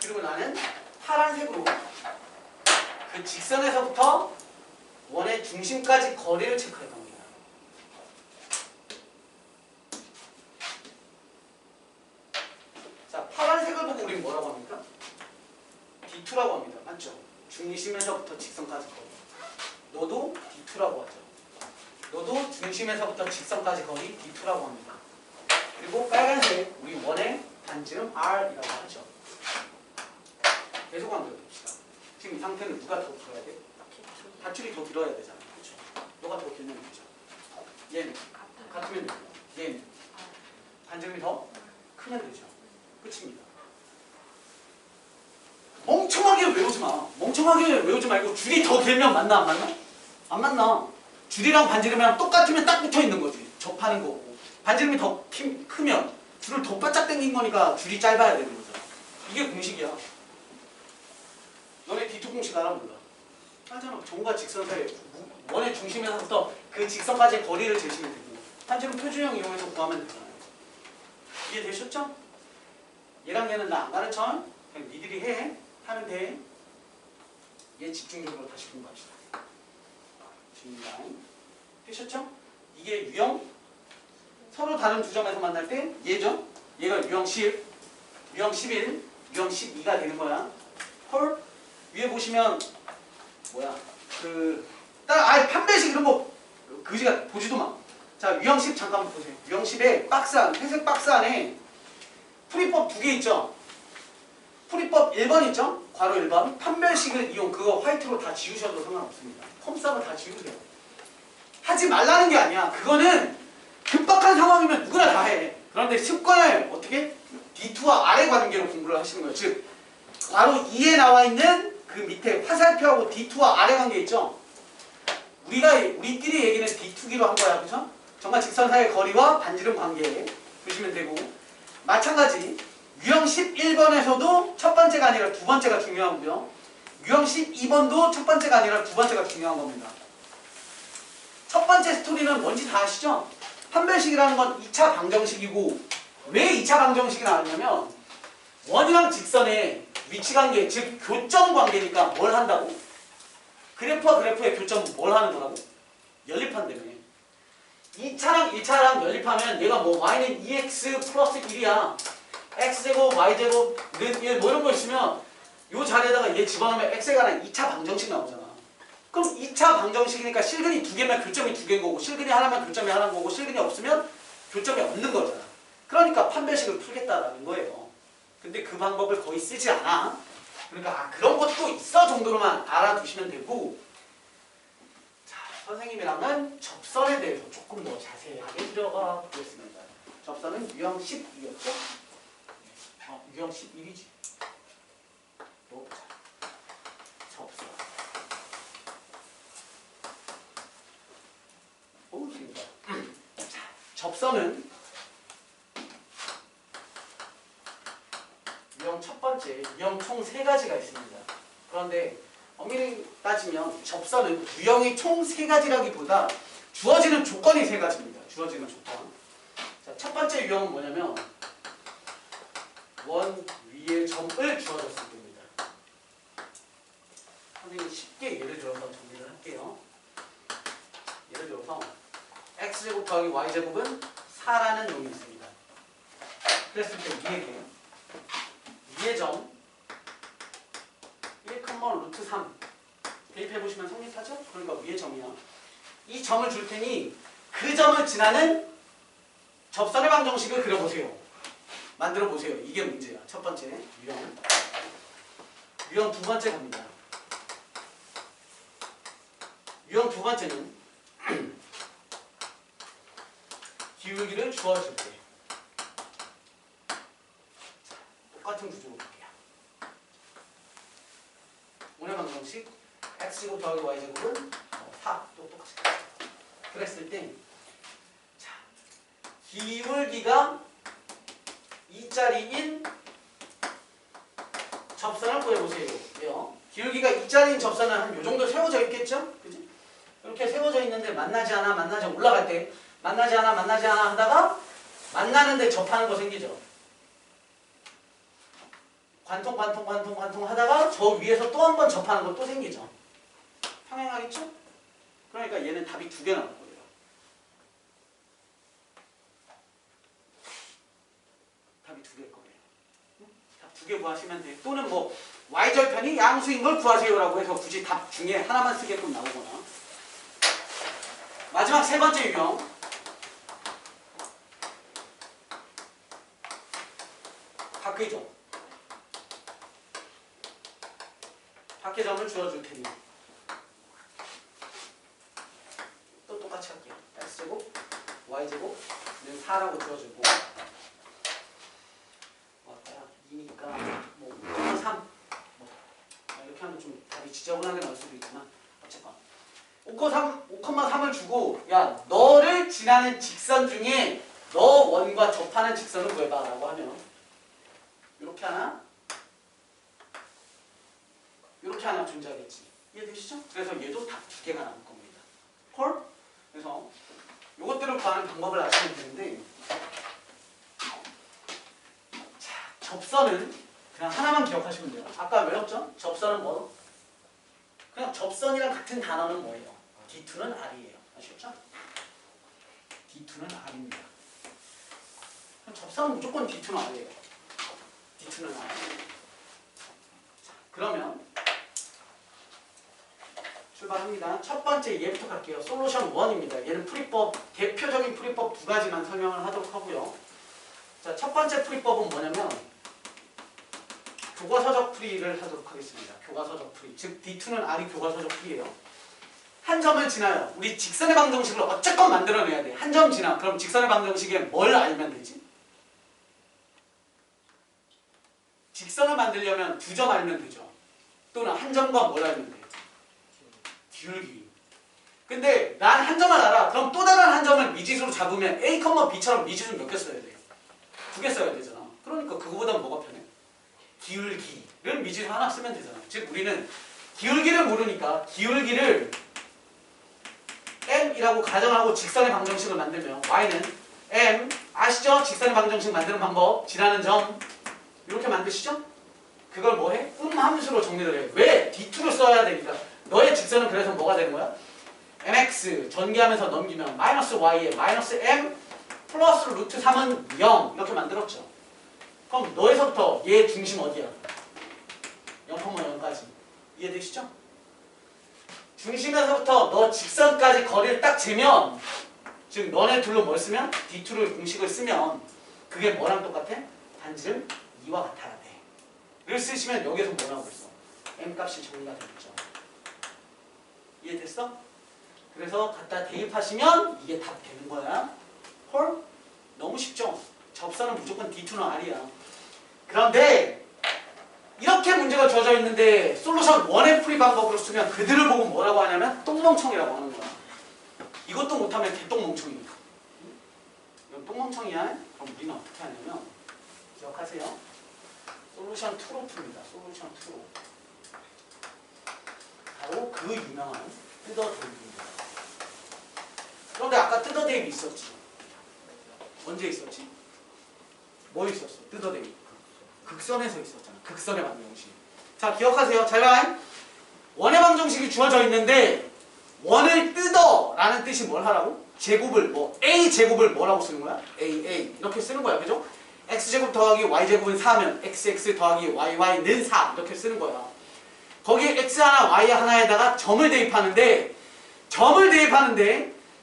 그리고 나는 파란색으로 그 직선에서부터 원의 중심까지 거리를 체크할 겁니다. 자, 파란색을 보고 우리는 뭐라고 합니까? D2라고 합니다. 맞죠? 중심에서부터 직선까지 거리. 너도 D2라고 하죠. 너도 중심에서부터 직선까지 거리 D2라고 합니다. 그리고 빨간색, 우리 원의 반지름 R이라고 하죠. 계속 연결됩시다. 지금 이 상태는 누가 더 길어야 돼? 밧줄이 더 길어야 되잖아. 그렇죠? 너가 더 길면 되죠. 얘는 같으면 되죠. 얘는 반지름이 더 크면 되죠. 끝입니다. 멍청하게 외우지 마. 멍청하게 외우지 말고 줄이 더 길면 만나 안 만나? 안 만나. 줄이랑 반지름이랑 똑같으면 딱 붙어 있는 거지. 접하는 거고 반지름이 더 크면 줄을 더 바짝 당긴 거니까 줄이 짧아야 되는 거죠. 이게 공식이야. 너네 D2 공식 알아 몰라? 알잖아. 점과 직선 사이 원의 중심에서부터 그 직선까지의 거리를 재시면 되고 반지름 표준형 이용해서 구하면 되잖아요. 이해되셨죠? 얘랑 얘는 나 안 가르쳐. 그냥 니들이 해. 하면 돼. 얘 집중적으로 다시 공부합시다. 지금입니다. 되셨죠? 이게 유형 서로 다른 두 점에서 만날 때 얘죠? 얘가 유형 10, 유형 11, 유형 12가 되는 거야. 헐? 위에 보시면 뭐야? 판별식 이런 거 그지가 보지도 마. 자, 유형 10 잠깐만 보세요. 유형 10에 박스 안, 회색 박스 안에 풀이법 2개 있죠? 풀이법 1번 있죠? 괄호 1번. 판별식을 이용 그거 화이트로 다 지우셔도 상관없습니다. 컴싸고 다 지우세요. 하지 말라는 게 아니야. 그거는 급박한 상황이면 누구나 다 해. 그런데 습관을 어떻게? D2와 아래 관계로 공부를 하시는 거예요. 즉 괄호 2에 나와 있는 그 밑에 화살표하고 D2와 아래 관계 있죠? 우리끼리 얘기는 D2기로 한 거야. 그죠? 정말 직선 사이의 거리와 반지름 관계 보시면 되고 마찬가지 유형 11번에서도 첫 번째가 아니라 두 번째가 중요하고요. 유형 12번도 첫 번째가 아니라 두 번째가 중요한 겁니다. 첫 번째 스토리는 뭔지 다 아시죠? 판별식이라는 건 2차 방정식이고 왜 2차 방정식이 나왔냐면 원이랑 직선의 위치관계, 즉 교점 관계니까 뭘 한다고? 그래프와 그래프의 교점은 뭘 하는 거라고? 연립한다며. 2차랑 1차랑 연립하면 얘가 뭐 y는 2x 플러스 1이야. x제곱, y제곱는 1 뭐 이런 거 있으면 요 자리에다가 얘 집어넣으면 x에 관한 2차 방정식 나오잖아. 그럼 2차 방정식이니까 실근이 2개면 교점이 2개인 거고 실근이 하나면 교점이 하나인 거고 실근이 없으면 교점이 없는 거잖아. 그러니까 판별식을 풀겠다라는 거예요. 근데 그 방법을 거의 쓰지 않아. 그러니까 그런 것도 있어 정도로만 알아두시면 되고 자, 선생님이랑은 접선에 대해서 조금 더 자세하게 들어가 보겠습니다. 접선은 유형 12였죠? 유형 11이지. 넣어보자. 접선. 오, 재밌다. 자, 접선은 유형 첫 번째, 유형 총 3가지가 있습니다. 그런데 엄밀히 따지면 접선은 유형이 총 3가지라기보다 주어지는 조건이 3가지입니다. 주어지는 조건. 자, 첫 번째 유형은 뭐냐면 원 위에 점을 주어졌을 때입니다. 선생님이 쉽게 예를 들어서 정리를 할게요. 예를 들어서 x제곱 더하기 y제곱은 4라는 놈이 있습니다. 그랬을 때 위의 점 1, 루트 3 대입해보시면 성립하죠? 그러니까 위의 점이야. 이 점을 줄 테니 그 점을 지나는 접선의 방정식을 그려보세요. 만들어보세요. 이게 문제야. 첫 번째 유형. 유형 두 번째 갑니다. 유형 두 번째는 기울기를 주어줄 때 똑같은 구조로 볼게요. 오늘 방정식 x제곱 더하기 y제곱은 4 또 똑같이 그랬을 때 자, 기울기가 2짜리인 접선을 구해보세요. 왜요? 기울기가 2짜리인 접선은 한 요 정도 세워져 있겠죠? 그지? 이렇게 세워져 있는데 만나지 않아 올라갈 때 만나지 않아 하다가 만나는데 접하는 거 생기죠? 관통 하다가 저 위에서 또 한 번 접하는 거 또 생기죠? 평행하겠죠? 그러니까 얘는 답이 2개 나올 거예요. 답이 2개일 거예요. 답 2개 구하시면 돼요. 또는 뭐 y절편이 양수인 걸 구하세요라고 해서 굳이 답 중에 하나만 쓰게끔 나오거나. 마지막 세 번째 유형. 각의점. 각의점을 주어줄 테니 또 똑같이 할게요. x제곱, y제곱는 4라고 주어주고 뭐할까요? 2니까 뭐 5,3 이렇게 하면 좀 답이 지저분하게 나올 수도 있지만 어쨌건 5,3을 주고 야 너를 지나는 직선 중에 너 원과 접하는 직선을 구해봐 라고 하면 이렇게 하나 이렇게 하나 존재하겠지. 이해되시죠? 그래서 얘도 다 두 개가 나올 겁니다. 콜? 그래서 이것들을 구하는 방법을 아시면 되는데 자, 접선은 그냥 하나만 기억하시면 돼요. 아까 외웠죠? 접선은 뭐? 그냥 접선이랑 같은 단어는 뭐예요? D2는 R이에요. 아시겠죠? D2는 R입니다. 접선은 무조건 D2는 R이에요. D2는 R. 자, 그러면 출발합니다. 첫 번째 얘부터 갈게요. 솔루션 1입니다. 얘는 풀이법, 대표적인 풀이법 두 가지만 설명을 하도록 하고요. 자, 첫 번째 풀이법은 뭐냐면 교과서적 풀이를 하도록 하겠습니다. 교과서적 풀이. 즉 D2는 R이 교과서적 풀이에요. 한 점을 지나요. 우리 직선의 방정식을 어쨌건 만들어내야 돼. 한 점 지나. 그럼 직선의 방정식에 뭘 알면 되지? 직선을 만들려면 두 점 알면 되죠. 또는 한 점과 뭘 알면 돼? 기울기. 근데 난 한 점을 알아. 그럼 또 다른 한 점을 미지수로 잡으면 A, B처럼 미지수 몇 개 써야 돼? 두 개 써야 되잖아. 그러니까 그거보다 뭐가 편해? 기울기를 미지수 하나 쓰면 되잖아. 즉 우리는 기울기를 모르니까 기울기를 M이라고 가정하고 직선의 방정식을 만들면 Y는 M, 아시죠? 직선의 방정식 만드는 방법. 지나는 점 이렇게 만드시죠? 그걸 뭐 해? 함수로 정리를 해. 왜? D2를 써야 되니까. 너의 직선은 그래서 뭐가 되는 거야? mx 전개하면서 넘기면 마이너스 y에 마이너스 m 플러스 루트 3은 0 이렇게 만들었죠. 그럼 너에서부터 얘 중심 어디야? 0,0까지. 이해되시죠? 중심에서부터 너 직선까지 거리를 딱 재면 즉 너네 둘로 뭘 쓰면? D2를 공식을 쓰면 그게 뭐랑 똑같아? 단지름 2와 같아야 돼. 를 쓰시면 여기에서 뭐 나오고 있어? m 값이 정리가 되겠죠. 이해됐어? 그래서 갖다 대입하시면 이게 답 되는 거야. 헐? 너무 쉽죠? 접선은 무조건 D2는 R이야. 그런데 이렇게 문제가 주어져 있는데 솔루션 1의 풀이 방법으로 쓰면 그들을 보고 뭐라고 하냐면 똥멍청이라고 하는 거야. 이것도 못하면 개똥멍청이니까. 이건 똥멍청이야. 그럼 우리는 어떻게 하냐면 기억하세요. 솔루션 2로 풉니다. 솔루션 2로. 바로 그 유명한 뜯어 대입입니다. 그런데 아까 뜯어 대입이 있었지. 언제 있었지? 뭐 있었어? 뜯어 대입. 극선에서 있었잖아. 극선의 방정식. 자, 기억하세요. 잘 봐. 원의 방정식이 주어져 있는데 원을 뜯어 라는 뜻이 뭘 하라고? 제곱을 뭐 a 제곱을 뭐라고 쓰는 거야? a 이렇게 쓰는 거야. 그죠? x제곱 더하기 y제곱은 4면 xx 더하기 yy는 4 이렇게 쓰는 거야. 거기에 x 하나 y 하나에다가 점을 대입하는데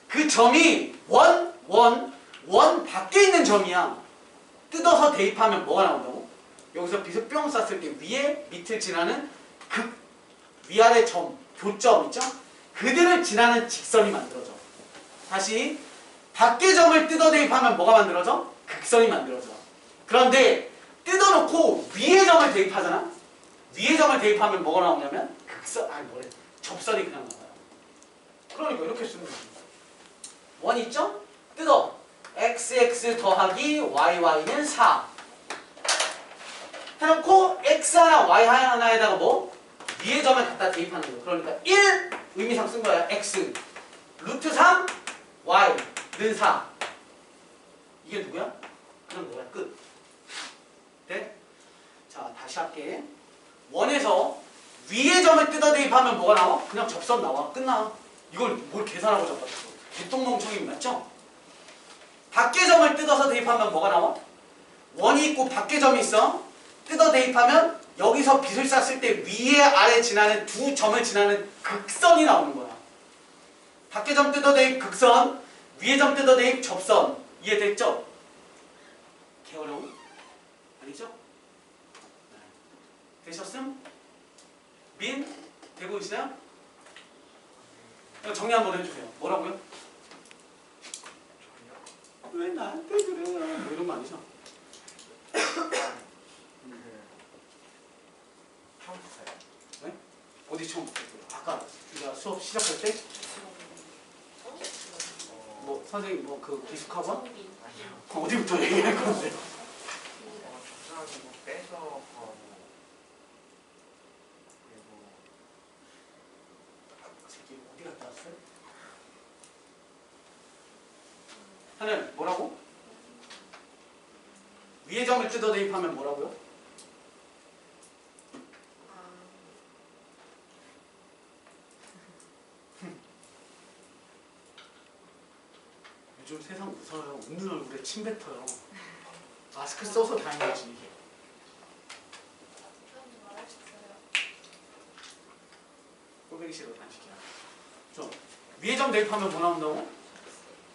그 점이 원 밖에 있는 점이야. 뜯어서 대입하면 뭐가 나온다고? 여기서 빛을 뿅 쐈을 때 위에 밑을 지나는 극 위아래 점 교점 있죠? 그들을 지나는 직선이 만들어져. 다시 밖에 점을 뜯어 대입하면 뭐가 만들어져? 극선이 만들어져. 그런데 뜯어놓고 위에 점을 대입하잖아? 위에 점을 대입하면 뭐가 나오냐면 접선이 그냥 나와요. 그러니까 이렇게 쓰는 거지. 원 있죠? 뜯어. xx 더하기 yy는 4 해놓고 x 하나 y 하나에다가 뭐? 위에 점을 갖다 대입하는 거. 그러니까 1 의미상 쓴 거야. x 루트 3 y는 4 이게 누구야? 그럼 뭐야? 끝. 네? 자, 다시 할게. 원에서 위에 점을 뜯어 대입하면 뭐가 나와? 그냥 접선 나와. 끝나. 이걸 뭘 계산하고 잡았어. 개똥멍청이 맞죠? 밖에 점을 뜯어서 대입하면 뭐가 나와? 원이 있고 밖에 점이 있어. 뜯어 대입하면 여기서 빛을 쐈을 때 위에 아래 지나는 두 점을 지나는 극선이 나오는 거야. 밖에 점 뜯어 대입 극선, 위에 점 뜯어 대입 접선. 이해됐죠? 개어려움? 아니죠? 되셨음? 민? 되고 있어요? 정리 한번 해주세요. 뭐라고요? 왜 나한테 그래요? 뭐 이런 거 아니죠? 처음 봤어요. 네? 어디 처음 봤어요? 아까 우리가 수업 시작할 때? 뭐 선생님 뭐 그 기숙학원? 성비. 어디부터 얘기할 건데? 조사하고 빼서 하고 그리고 새끼 어디 갔다 왔어요? 하늘 뭐라고? 위의 점을 뜯어 대입하면 뭐라고요? 요즘 세상 무서워요. 웃는 얼굴에 침 뱉어요. 마스크 써서 다행이지. 사람들 말할 수 있어요. 꼴보기 싫어 단식이야. 좀 위의 점 대입하면 뭐 나온다고?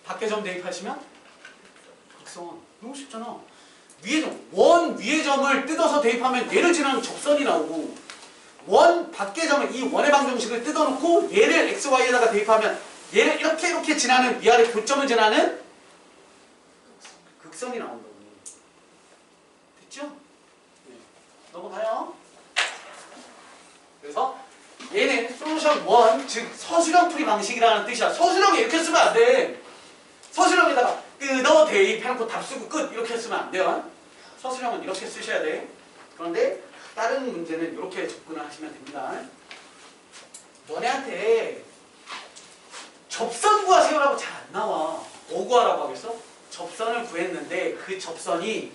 밖의 점 대입하시면? 극성원. 너무 쉽잖아. 위의 점, 원 위의 점을 뜯어서 대입하면 얘를 지나는 접선이 나오고 원 밖의 점을 이 원의 방정식을 뜯어놓고 얘를 x, y에다가 대입하면 얘를 이렇게 지나는 위아래 교점을 지나는 극선이 나온다고. 됐죠? 네. 넘어가요. 그래서 얘는 솔루션 1, 즉 서술형 풀이 방식이라는 뜻이야. 서술형에 이렇게 쓰면 안 돼. 서술형에다가 뜯어 대입해놓고 답 쓰고 끝 이렇게 쓰면 안 돼요. 서술형은 이렇게 쓰셔야 돼. 그런데 다른 문제는 이렇게 접근을 하시면 됩니다. 너네한테 접선 구하세요라고 잘 안 나와. 뭐 구하라고 하겠어? 접선을 구했는데 그 접선이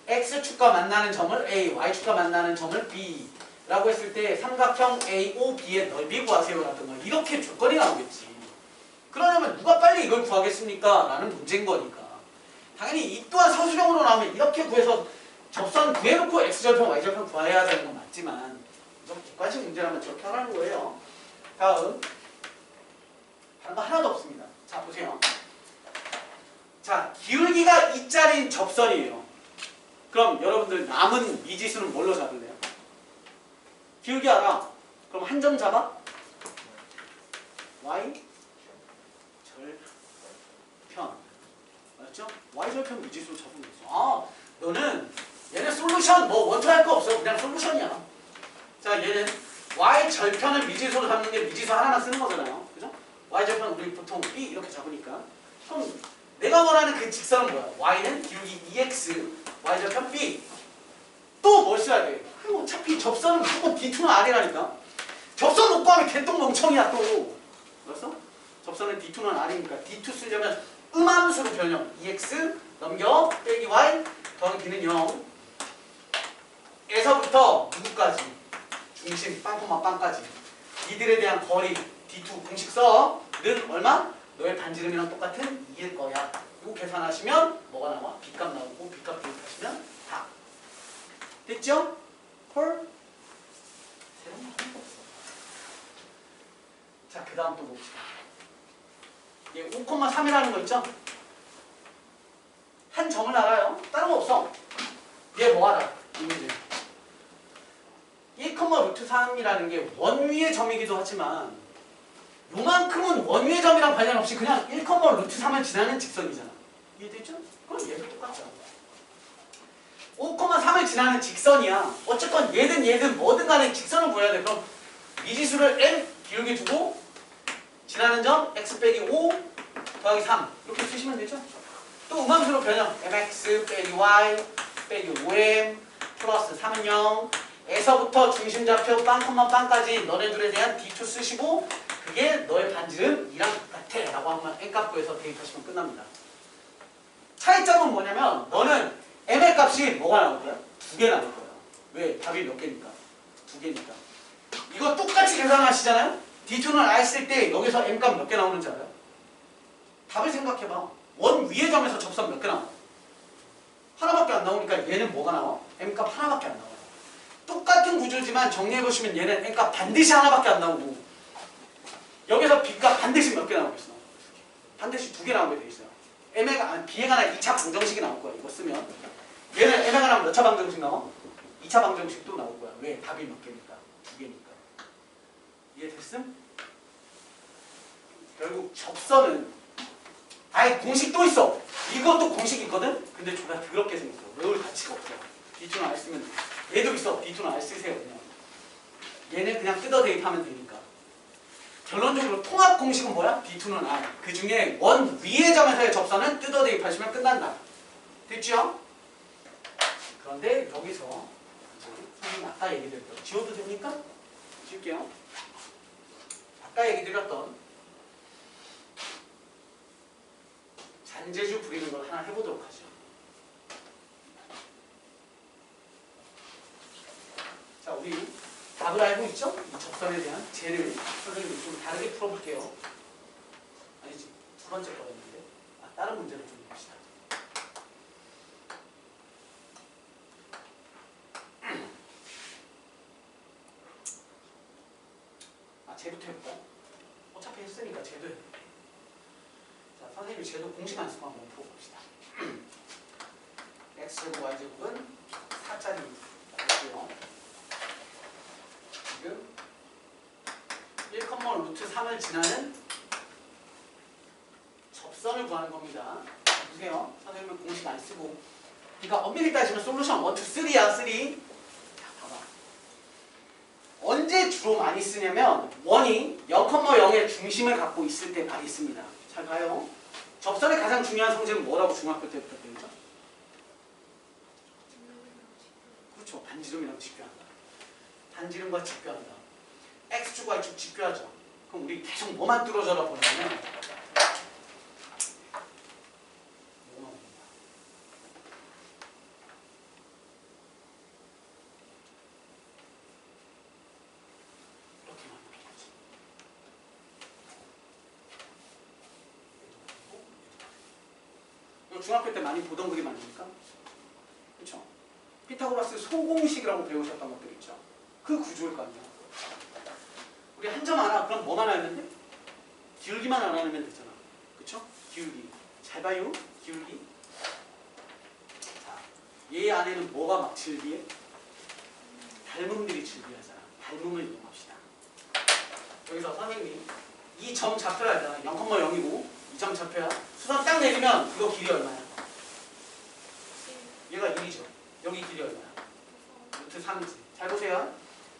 x축과 만나는 점을 a, y축과 만나는 점을 b 라고 했을 때 삼각형 AOB의 넓이 구하세요라든가 이렇게 조건이 나오겠지. 그러려면 누가 빨리 이걸 구하겠습니까? 라는 문제인 거니까. 당연히 이 또한 서술형으로 나오면 이렇게 구해서 접선 구해놓고 x절편, y절편 구해야 되는 건 맞지만 이건 객관식 문제라면 저렇게 하라는 거예요. 다음 다른 거 하나도 없습니다. 자 보세요. 자 기울기가 2짜리인 접선이에요. 그럼 여러분들 남은 미지수는 뭘로 잡을래요? 기울기 알아. 그럼 한 점 잡아? y 절편 맞죠? y 절편 미지수로 잡으면 되죠. 아 너는 얘는 솔루션 뭐 원투 할 거 없어. 그냥 솔루션이야. 자 얘는 y 절편을 미지수로 잡는 게 미지수 하나만 쓰는 거잖아요. 그죠? y 절편 우리 보통 b 이렇게 잡으니까 그럼 내가 원하는 그 직선은 뭐야? y는 기울기 2x y 절편 b 또 뭘 써야 돼? 어차피 접선은 무조건 D2는 R이라니까. 접선 못 구하면 개똥 멍청이야 또. 알았어? 접선은 D2는 R이니까 D2 쓰려면 음함수로 변형. EX 넘겨 빼기 Y 더하기 B는 0 에서부터 누구까지? 중심 빵코마 빵까지 이들에 대한 거리 D2 공식 써. 는 얼마? 너의 반지름이랑 똑같은 2일 거야. 이거 계산하시면 뭐가 나와? B값 나오고 B값 대입하시면 다. 됐죠? 헐? 자, 그 다음 또 봅시다. 얘 5,3이라는 거 있죠? 한 점을 알아요. 다른 거 없어. 얘 뭐 알아? 이 문제. 1,√3이라는 게 원위의 점이기도 하지만 요만큼은 원위의 점이랑 관련 없이 그냥 1,√3을 지나는 직선이잖아. 이해됐죠? 그럼 얘도 똑같잖아. 5,3을 지나는 직선이야. 어쨌건 얘든 뭐든 간에 직선을 구해야 돼. 그럼 미지수를 n 기울기 두고 지나는 점 x 빼기 5 더하기 3 이렇게 쓰시면 되죠. 또 음함수로 변형 mx 빼기 y 빼기 5m 플러스 3은 0 에서부터 중심좌표 빵까지 너네들에 대한 D2 쓰시고 그게 너의 반지름 2랑 똑같아 라고 하면 n값 구해서 대입하시면 끝납니다. 차이점은 뭐냐면 너는 m의 값이 뭐가 나올 거야? 2개 나올 거야. 왜? 답이 몇 개니까? 2개니까. 이거 똑같이 계산하시잖아요? D2는 R 쓸 때 여기서 m값 몇 개 나오는지 알아요? 답을 생각해봐. 원 위의 점에서 접선 몇 개 나와? 하나밖에 안 나오니까 얘는 뭐가 나와? m값 하나밖에 안 나와요. 똑같은 구조지만 정리해보시면 얘는 m값 반드시 하나밖에 안 나오고 여기서 b값 반드시 몇 개 나오겠어? 반드시 2개 나오게 돼 있어요. b에 관한 2차 방정식이 나올 거야. 이거 쓰면 얘는 m에 관한 몇 차 방정식 나와? 2차 방정식도 나올 거야. 왜? 답이 몇 개니까? 2개니까. 이해됐음? 결국 접선은 아예 공식도 있어. 이것도 공식이 있거든? 근데 존나 더럽게 생겼어. 외울 가치가 없어. D2는 알 쓰면 얘도 있어. D2는 알 쓰세요. 그냥. 얘는 그냥 뜯어 대입하면 되니까. 결론적으로 통합 공식은 뭐야? B2는 I. 그 중에 원 위의 점에서의 접선은 뜯어 대입하시면 끝난다. 됐죠? 그런데 여기서 이제 선생님 아까 얘기 드렸던 지워도 됩니까? 지울게요. 아까 얘기 드렸던 잔재주 부리는 걸 하나 해보도록 하죠. 자, 우리 답을 알고 있죠? 이 접선에 대한 재를 선생님이 좀 다르게 풀어볼게요. 아니지, 두 번째 거였는데 다른 문제를 좀 봅시다. 쟤부터 해볼까? 어차피 했으니까 쟤도 해볼게. 자, 선생님이 쟤도 공식 안 쓰고 한번 풀어봅시다. x제곱 y제곱은 4짜리 있고요. 지금 1, 루트 3을 지나는 접선을 구하는 겁니다. 보세요. 선생님은 공식 안 쓰고. 그러니까 엄밀히 따지면 솔루션 1, 2, 3야, 3. 자, 봐봐. 언제 주로 많이 쓰냐면 1이 0,0의 중심을 갖고 있을 때 많이 씁니다. 잘 봐요. 접선의 가장 중요한 성질은 뭐라고 중학교 때부터 배우죠? 그렇죠. 반지름이랑 직교한다. 반지름과 직교한다. X축, Y축 직교하죠. 그럼 우리 계속 뭐만 뚫어져라 보냐면 뭐만 봅니다. 이렇게만 뚫어야지. 이거 중학교 때 많이 보던 그림 아닙니까? 그렇죠? 피타고라스 소공식이라고 배우셨던 것들 있죠? 그 구조일 거 아니야. 우리 한 점 알아. 그럼 뭐만 알면 돼? 기울기만 알아내면 되잖아. 그쵸? 기울기. 잘 봐요. 기울기. 자, 얘 안에는 뭐가 막 질비해? 닮음들이 질비하잖아. 닮음을 이용합시다. 여기서 선생님이 이 점 좌표를 알잖아. 0,0이고 이 점 좌표야. 수선 딱 내리면 이거 길이 얼마야? 얘가 1이죠. 여기 길이 얼마야? 루트 3이지. 잘 보세요.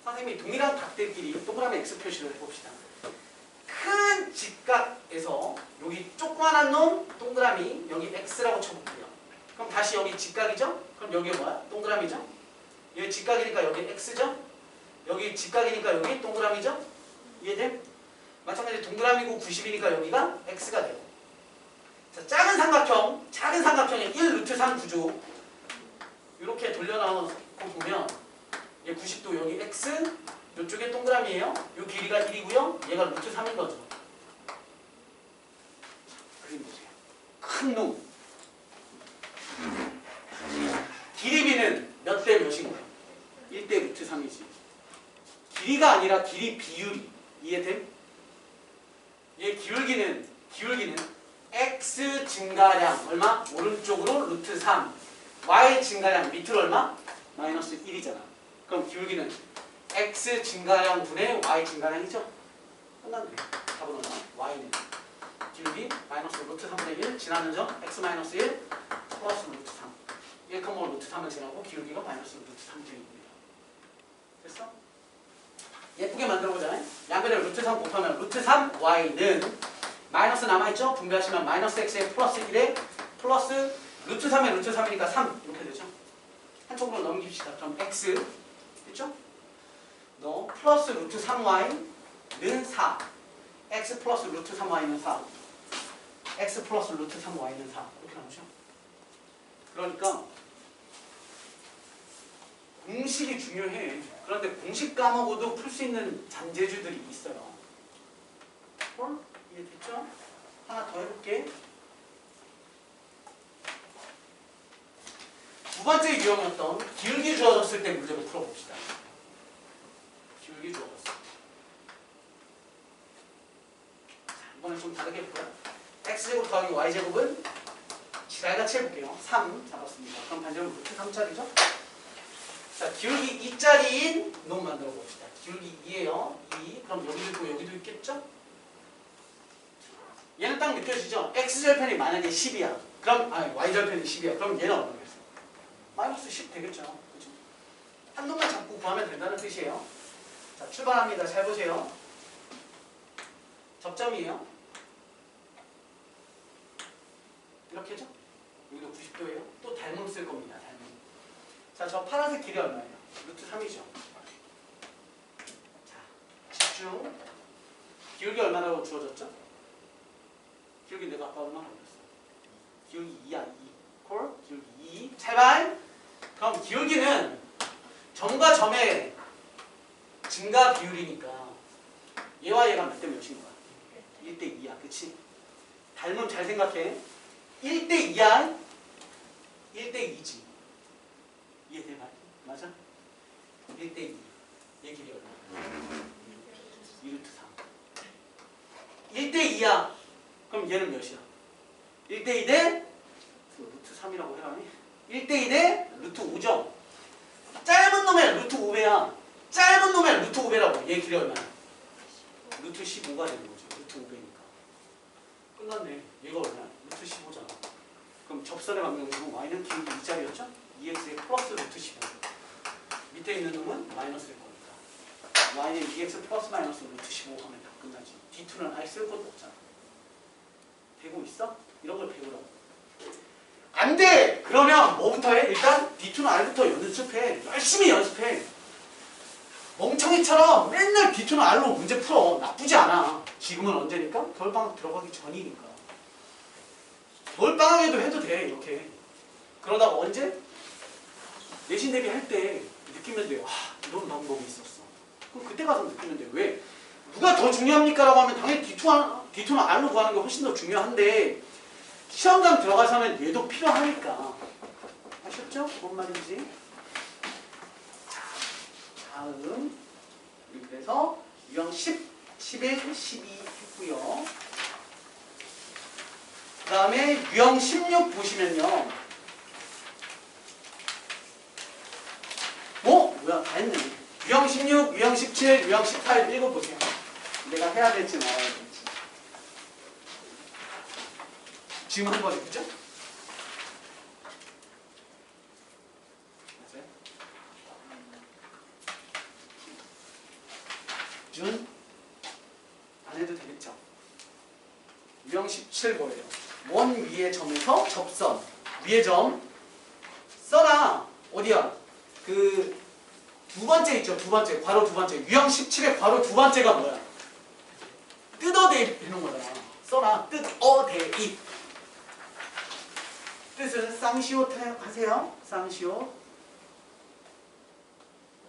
선생님이 동일한 각들끼리 동그라미 X 표시를 해봅시다. 큰 직각에서 여기 조그만한 놈 동그라미 여기 X라고 쳐볼게요. 그럼 다시 여기 직각이죠? 그럼 여기 뭐야? 동그라미죠? 여기 직각이니까 여기 X죠? 여기 직각이니까 여기 동그라미죠? 이해돼? 마찬가지로 동그라미고 90이니까 여기가 X가 돼요. 자, 작은 삼각형의 1 루트 3 구조 이렇게 돌려나와서 보면 얘 90도 여기 X, 이쪽에 동그라미예요. 이 길이가 1이고요. 얘가 루트 3인 거죠. 그림 보세요. 큰 놈. 길이비는 몇 대 몇인 거예요? 1대 루트 3이지. 길이가 아니라 길이 비율이. 이해됨? 얘 기울기는 X 증가량 얼마? 오른쪽으로 루트 3. Y 증가량 밑으로 얼마? 마이너스 1이잖아. 그럼 기울기는 X 증가량 분의 Y 증가량이죠? 끝났네. 답은 얼마? Y는 기울기 마이너스 루트 3분의 1 지나는 점 X 마이너스 1 플러스 루트 3 1, 루트 3을 지나고 기울기가 마이너스 루트 3쯤입니다. 됐어? 예쁘게 만들어보자. 양변에 루트 3 곱하면 루트 3 Y는 마이너스 남아있죠? 분배하시면 마이너스 X에 플러스 1에 플러스 루트 3에 루트 3이니까 3 이렇게 되죠? 한쪽으로 넘깁시다. 그럼 X 됐죠? 너 플러스 루트 3y는 4 x 플러스 루트 3y는 4 x 플러스 루트 3y는 4 이렇게 나오죠? 그러니까 공식이 중요해. 그런데 공식 까먹어도 풀 수 있는 잔재주들이 있어요. 이해됐죠? 하나 더 해볼게. 두 번째 유형이었던 기울기 주어졌을 때 문제를 풀어봅시다. 기울기 주어졌어. 자, 이번엔 좀 다르게 풀어요. x제곱 더하기 y제곱은 지랄같이 해볼게요. 3 잡았습니다. 그럼 반지름 루트 3짜리죠? 자, 기울기 2짜리인 놈 만들어 봅시다. 기울기 2예요. 2. 그럼 여기도 있고 여기도 있겠죠? 얘는 딱 느껴지죠? x절편이 만약에 10이야. 그럼 y절편이 10이야. 그럼 얘는 얼마겠어? 마이너스 10 되겠죠. 그렇죠? 한 놈만 잡고 구하면 된다는 뜻이에요. 자, 출발합니다. 잘 보세요. 접점이에요. 이렇게죠? 여기도 90도예요. 또 닮음 쓸 겁니다. 닮음. 자, 저 파란색 길이 얼마예요? 루트 3이죠. 자, 집중. 기울기 얼마라고 주어졌죠? 기울기 내가 아까 얼마나 올렸어? 기울기 2야, 2. 콜? 기울기 2. 제발! 그럼 기울기는 점과 점의 증가 비율이니까 얘와 얘가 몇 대 몇인 거야? 1대 2야. 그치? 닮음 잘 생각해. 1대 2야. 1대 2지. 이해돼? 맞아? 1대 2. 얘 길이 얼마? 2루트 3. 1대 2야. 그럼 얘는 몇이야? 1대 2 대 루트 3이라고 해라. 1대 2 대 루트 5죠? 짧은 놈의 루트 5배야. 짧은 놈의 루트 5배라고. 얘 길이 얼마야? 루트 15가 되는 거죠. 루트 5배니까. 끝났네. 얘가 얼마야? 루트 15잖아. 그럼 접선의 방정식은 y는 기울기 2짜리였죠? 2x에 플러스 루트 15. 밑에 있는 놈은 마이너스일 거니까. y는 2x 플러스 마이너스 루트 15 하면 다 끝나지. d2는 아예 쓸 것도 없잖아. 되고 있어? 이런 걸 배우라고. 안 돼! 그러면 뭐부터 해? 일단 D2는 R부터 연습해. 열심히 연습해. 멍청이처럼 맨날 D2는 R로 문제 풀어. 나쁘지 않아. 지금은 언제니까? 겨울방학 들어가기 전이니까. 겨울방학에도 해도 돼. 이렇게. 그러다가 언제? 내신 대비 할 때 느끼면 돼. 와, 이런 방법이 있었어. 그럼 그때 가서 느끼면 돼. 왜? 누가 더 중요합니까? 라고 하면 당연히 D2는 R로 구하는 게 훨씬 더 중요한데 시험장 들어가서는 얘도 필요하니까. 아셨죠? 뭔 말인지? 자, 다음. 그래서 유형 10, 11, 12 했고요. 그 다음에 유형 16 보시면요. 뭐야? 다 했네. 유형 16, 유형 17, 유형 18 읽어보세요. 내가 해야 될지 말아야 될지. 지금 한 거죠, 그죠? 맞아요? 준? 안 해도 되겠죠? 유형 17 뭐예요? 원 위의 점에서 접선. 위의 점. 써라. 어디야? 그 두 번째 있죠? 두 번째. 괄호 두 번째. 유형 17의 괄호 두 번째가 뭐야? 뜯어대입 해놓은 거잖아. 써라. 뜯어대입. 뜻은 쌍시오 하세요. 쌍시오.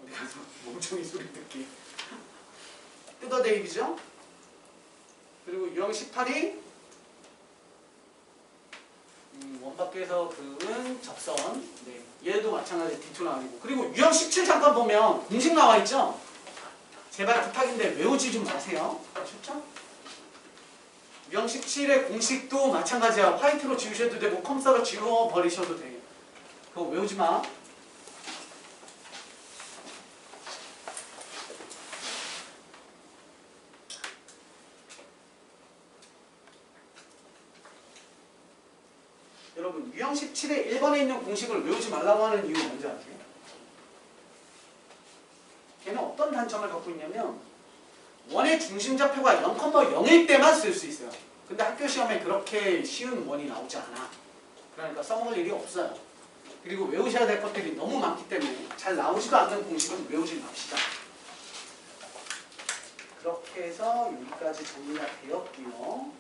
어디 가서 멍청이 소리 듣기. 뜯어대입이죠. 그리고 유형 18이 원 밖에서 그은 접선. 네. 얘도 마찬가지 D2는 아니고. 그리고 유형 17 잠깐 보면 공식 나와 있죠. 제발 부탁인데 외우지 좀 마세요. 아셨죠? 유형 17의 공식도 마찬가지야. 화이트로 지우셔도 되고 컴사로 지워버리셔도 돼요. 그거 외우지 마. 여러분 유형 17의 1번에 있는 공식을 외우지 말라고 하는 이유는 뭔지 아세요? 걔는 어떤 단점을 갖고 있냐면 원의 중심좌표가 0,0일 때만 쓸 수 있어요. 근데 학교 시험에 그렇게 쉬운 원이 나오지 않아. 그러니까 써먹을 일이 없어요. 그리고 외우셔야 될 것들이 너무 많기 때문에 잘 나오지도 않는 공식은 외우지 맙시다. 그렇게 해서 여기까지 정리가 되었고요.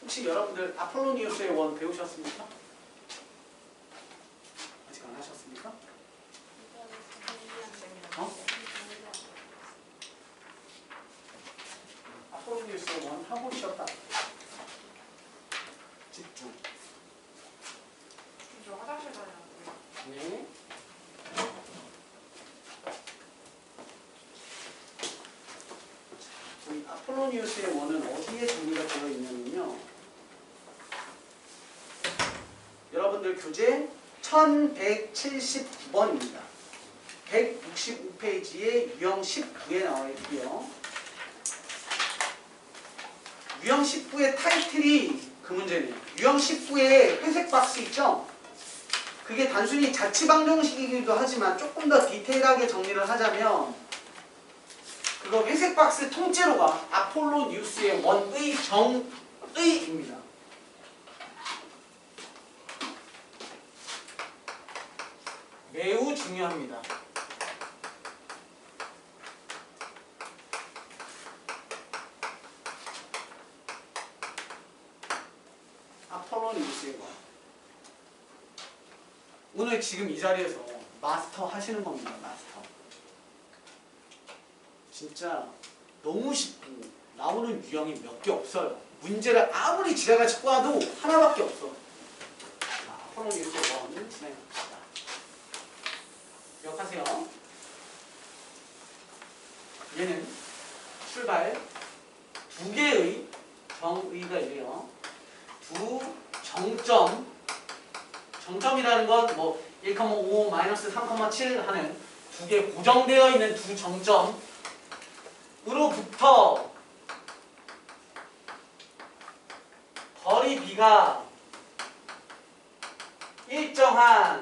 혹시 여러분들 아폴로니우스의 원 배우셨습니까? 아직 안 하셨습니까? 어? 아폴로니우스의 원 하고 쉬었다. 집중. 저 화장실 다녀왔고요. 네. 저희 아폴로니우스의 원은 어디에 정리가 되어 있냐면요. 여러분들 교재 1170번입니다. 165페이지에 유형 19에 나와 있고요. 유형 19의 타이틀이 그 문제네요. 유형 19의 회색 박스 있죠? 그게 단순히 자취방정식이기도 하지만 조금 더 디테일하게 정리를 하자면 그거 회색 박스 통째로가 아폴로 뉴스의 원의 정의입니다. 매우 중요합니다. 아폴로 뉴스의 원. 오늘 지금 이 자리에서 마스터 하시는 겁니다. 마스터. 진짜 너무 쉽고 나오는 유형이 몇 개 없어요. 문제를 아무리 지라같이 꼬아도 하나밖에 없어. 자, 아폴로 뉴스의 원 진행합시다. 기억하세요. 얘는 출발 두 개의 정의가 있네요. 두 정점이라는 건 뭐 1,5, -3,7 하는 두 개 고정되어 있는 두 정점으로부터 거리 b가 일정한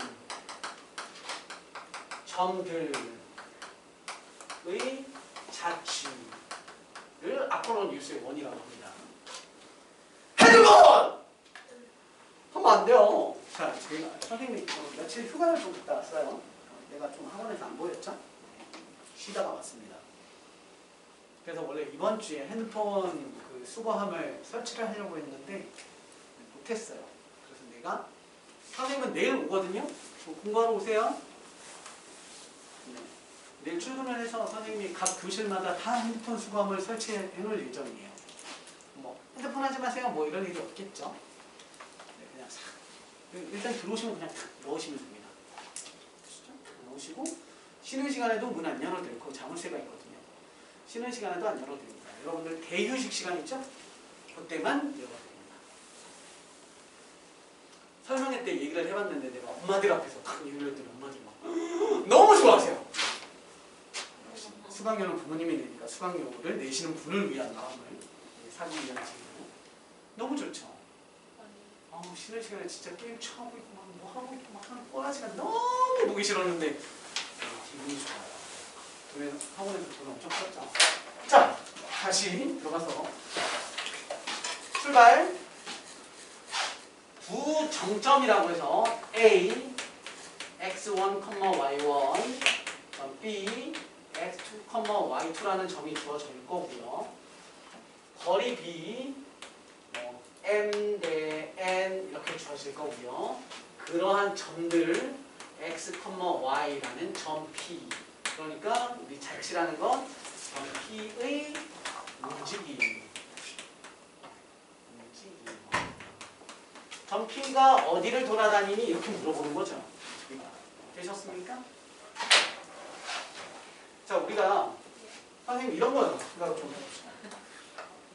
점들의 자취를 아폴로 뉴스의 원이라고 합니다. 핸드폰! 하면 안 돼요. 자, 제가 선생님이 며칠 휴가를 좀 갔다 왔어요. 내가 좀 학원에서 안 보였죠? 쉬다가 왔습니다. 그래서 원래 이번 주에 핸드폰 그 수거함을 설치를 하려고 했는데 못했어요. 그래서 내가 선생님은 내일 오거든요. 공부하러 오세요. 네. 내일 출근을 해서 선생님이 각 교실마다 다 핸드폰 수거함을 설치해 놓을 예정이에요. 뭐 핸드폰 하지 마세요. 뭐 이런 일이 없겠죠. 네, 그냥 싹 일단 들어오시면 그냥 탁 넣으시면 됩니다. 넣으시고 쉬는 시간에도 문 안 열어도 되고 자물쇠가 있거든요. 쉬는 시간에도 안 열어도 됩니다. 여러분들 대휴식 시간 있죠? 그때만 열어드립니다. 설명회 때 얘기를 해봤는데 내가 엄마들 앞에서 탁 얘기를 했더니 엄마들이 막 너무 좋아하세요. 수강료는 부모님이 내니까 수강료를 내시는 분을 위한 마음을 사기 위한 지금 너무 좋죠. 쉬는 시간에 진짜 게임 쳐하고 있고 막 뭐 하고 있고 막 하는 꼬라지가 너무 보기 싫었는데 기분이 좋아요. 그러면 학원에서 돈 엄청 썼죠. 자, 다시 들어가서 출발. 두 정점이라고 해서 A, x1, y1, B, x2, y2라는 점이 주어질 거고요. 거리 B, M 대 N 이렇게 주어질 거고요. 그러한 점들 x, y라는 점 P. 그러니까 우리 자취라는 건 점 P의 움직임. 점 P가 어디를 돌아다니니 이렇게 물어보는 거죠. 되셨습니까? 자, 우리가 선생님 이런 거 생각을 좀 해봅시다.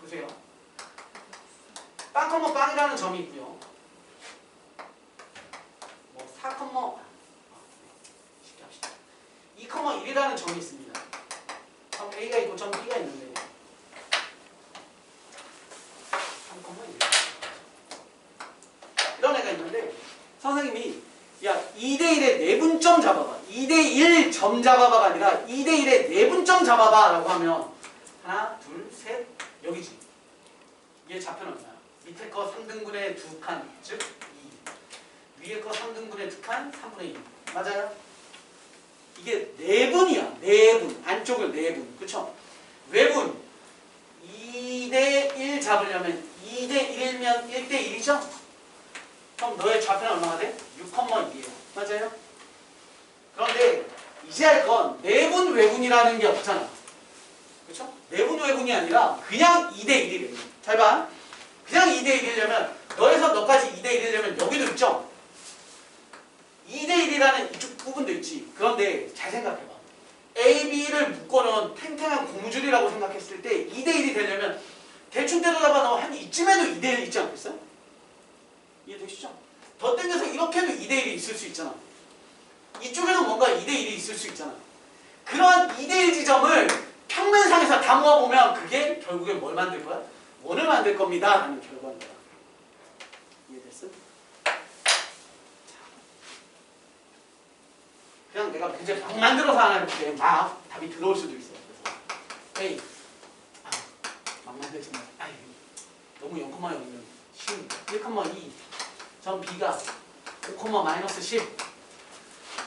보세요. 빵, 빵이라는 점이 있고요. 뭐 4, 쉽게 합시다. 2, 1이라는 점이 있습니다. 점 A가 있고 점 B가 있는데 3, 1 이런 애가 있는데 선생님이 야 2대1의 내분점 잡아봐. 2대1 점 잡아봐가 아니라 2대1의 내분점 잡아봐 라고 하면 하나, 둘, 셋 여기지. 얘 좌표는 얼마야? 밑에 거 3등분의 2칸 즉 2. 위에 거 3등분의 2칸 3분의 2. 맞아요? 이게 내분이야. 내분. 안쪽을 내분. 그쵸? 외분 2대1 잡으려면 2대1이면 1대1이죠? 그럼 너의 좌표는 얼마가 돼? 6,2예요. 맞아요? 그런데 이제 할 건 내분 외분이라는 게 없잖아. 그쵸? 내분 외분이 아니라 그냥 2대1이래. 잘 봐. 그냥 2대1이려면 너에서 너까지 2대1이려면 여기도 있죠? 2대1이라는 이쪽 부분도 있지. 그런데 잘 생각해봐. A, B를 묶어놓은 탱탱한 고무줄이라고 생각했을 때 2대1이 되려면 대충 때려다봐 너 한 이쯤에도 2대1 있지 않겠어요? 이해되시죠? 더 당겨서 이렇게도 2대1이 있을 수 있잖아. 이쪽에도 뭔가 2대1이 있을 수 있잖아. 그러한 2대1 지점을 평면상에서 다 모아보면 그게 결국에 뭘 만들 거야? 원을 만들 겁니다 라는 결과인 거야. 이해됐어? 그냥 내가 문제 막 만들어서 하나 해볼게. 막 답이 들어올 수도 있어. 그래서 A 막만들지 마. 아이 너무 0,0이면 10 1,2 점 B가 5, 마이너스 10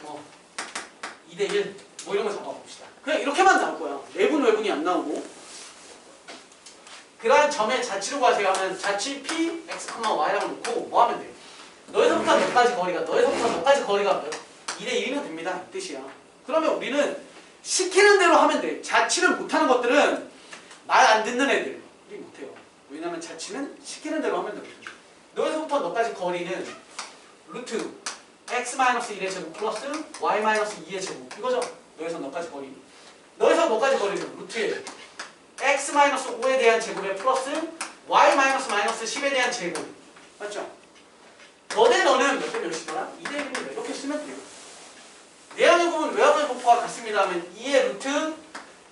뭐 2대1 뭐 이런 거 잡아봅시다. 그냥 이렇게만 나올 거야. 내분 외분이 안 나오고 그러한 점의 자치로 구하세요 하면 자치 P, X, Y라고 놓고 뭐 하면 돼요? 너에서부터 너까지 거리가 너에서부터 너까지 거리가 2대1이면 됩니다. 이 뜻이야. 그러면 우리는 시키는 대로 하면 돼. 자치를 못하는 것들은 말 안 듣는 애들 우리 못해요. 왜냐면 자치는 시키는 대로 하면 되거든. 너에서부터 너까지 거리는 루트 x-1의 제곱 플러스 y-2의 제곱 이거죠. 너에서 너까지 거리. 너에서 너까지 거리는 루트에 x-5에 대한 제곱에 플러스 y-10에 대한 제곱 맞죠? 너네 너는 몇 대 몇이더라? 2대 1을 이렇게 쓰면 돼요. 내항의 부분 외항의 부분과 같습니다 하면 2의 루트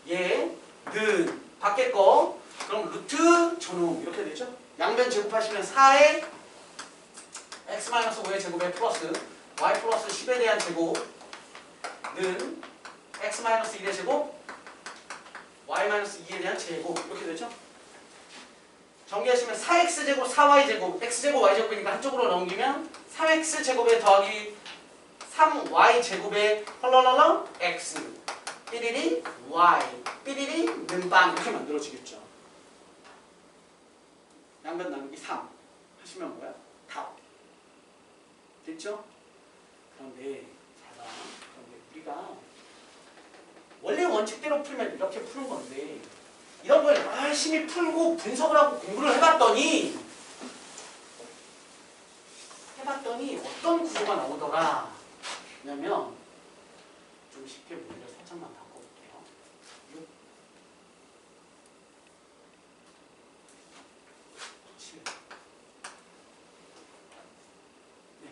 얘는 밖에 거 그럼 루트 전후 이렇게 되죠? 양변 제곱하시면 4의 x-5의 제곱에 플러스 y 플러스 10에 대한 제곱은 x-1의 제곱 y-2에 대한 제곱 이렇게 되죠? 정리하시면 4x제곱 4y제곱 x제곱 y제곱이니까 한쪽으로 넘기면 3x제곱에 더하기 3y제곱에 헐렁헐렁 x 삐리리 y 삐리리 는빵 이렇게 만들어지겠죠. 양변 나누기 3 하시면 뭐야? 답 됐죠? 그런데 우리가 원래 원칙대로 풀면 이렇게 푸는 건데 이런 걸 열심히 풀고 분석을 하고 공부를 해봤더니 어떤 구조가 나오더라. 왜냐면 좀 쉽게 무리를 살짝만 바꿔볼게요. 6, 7 네,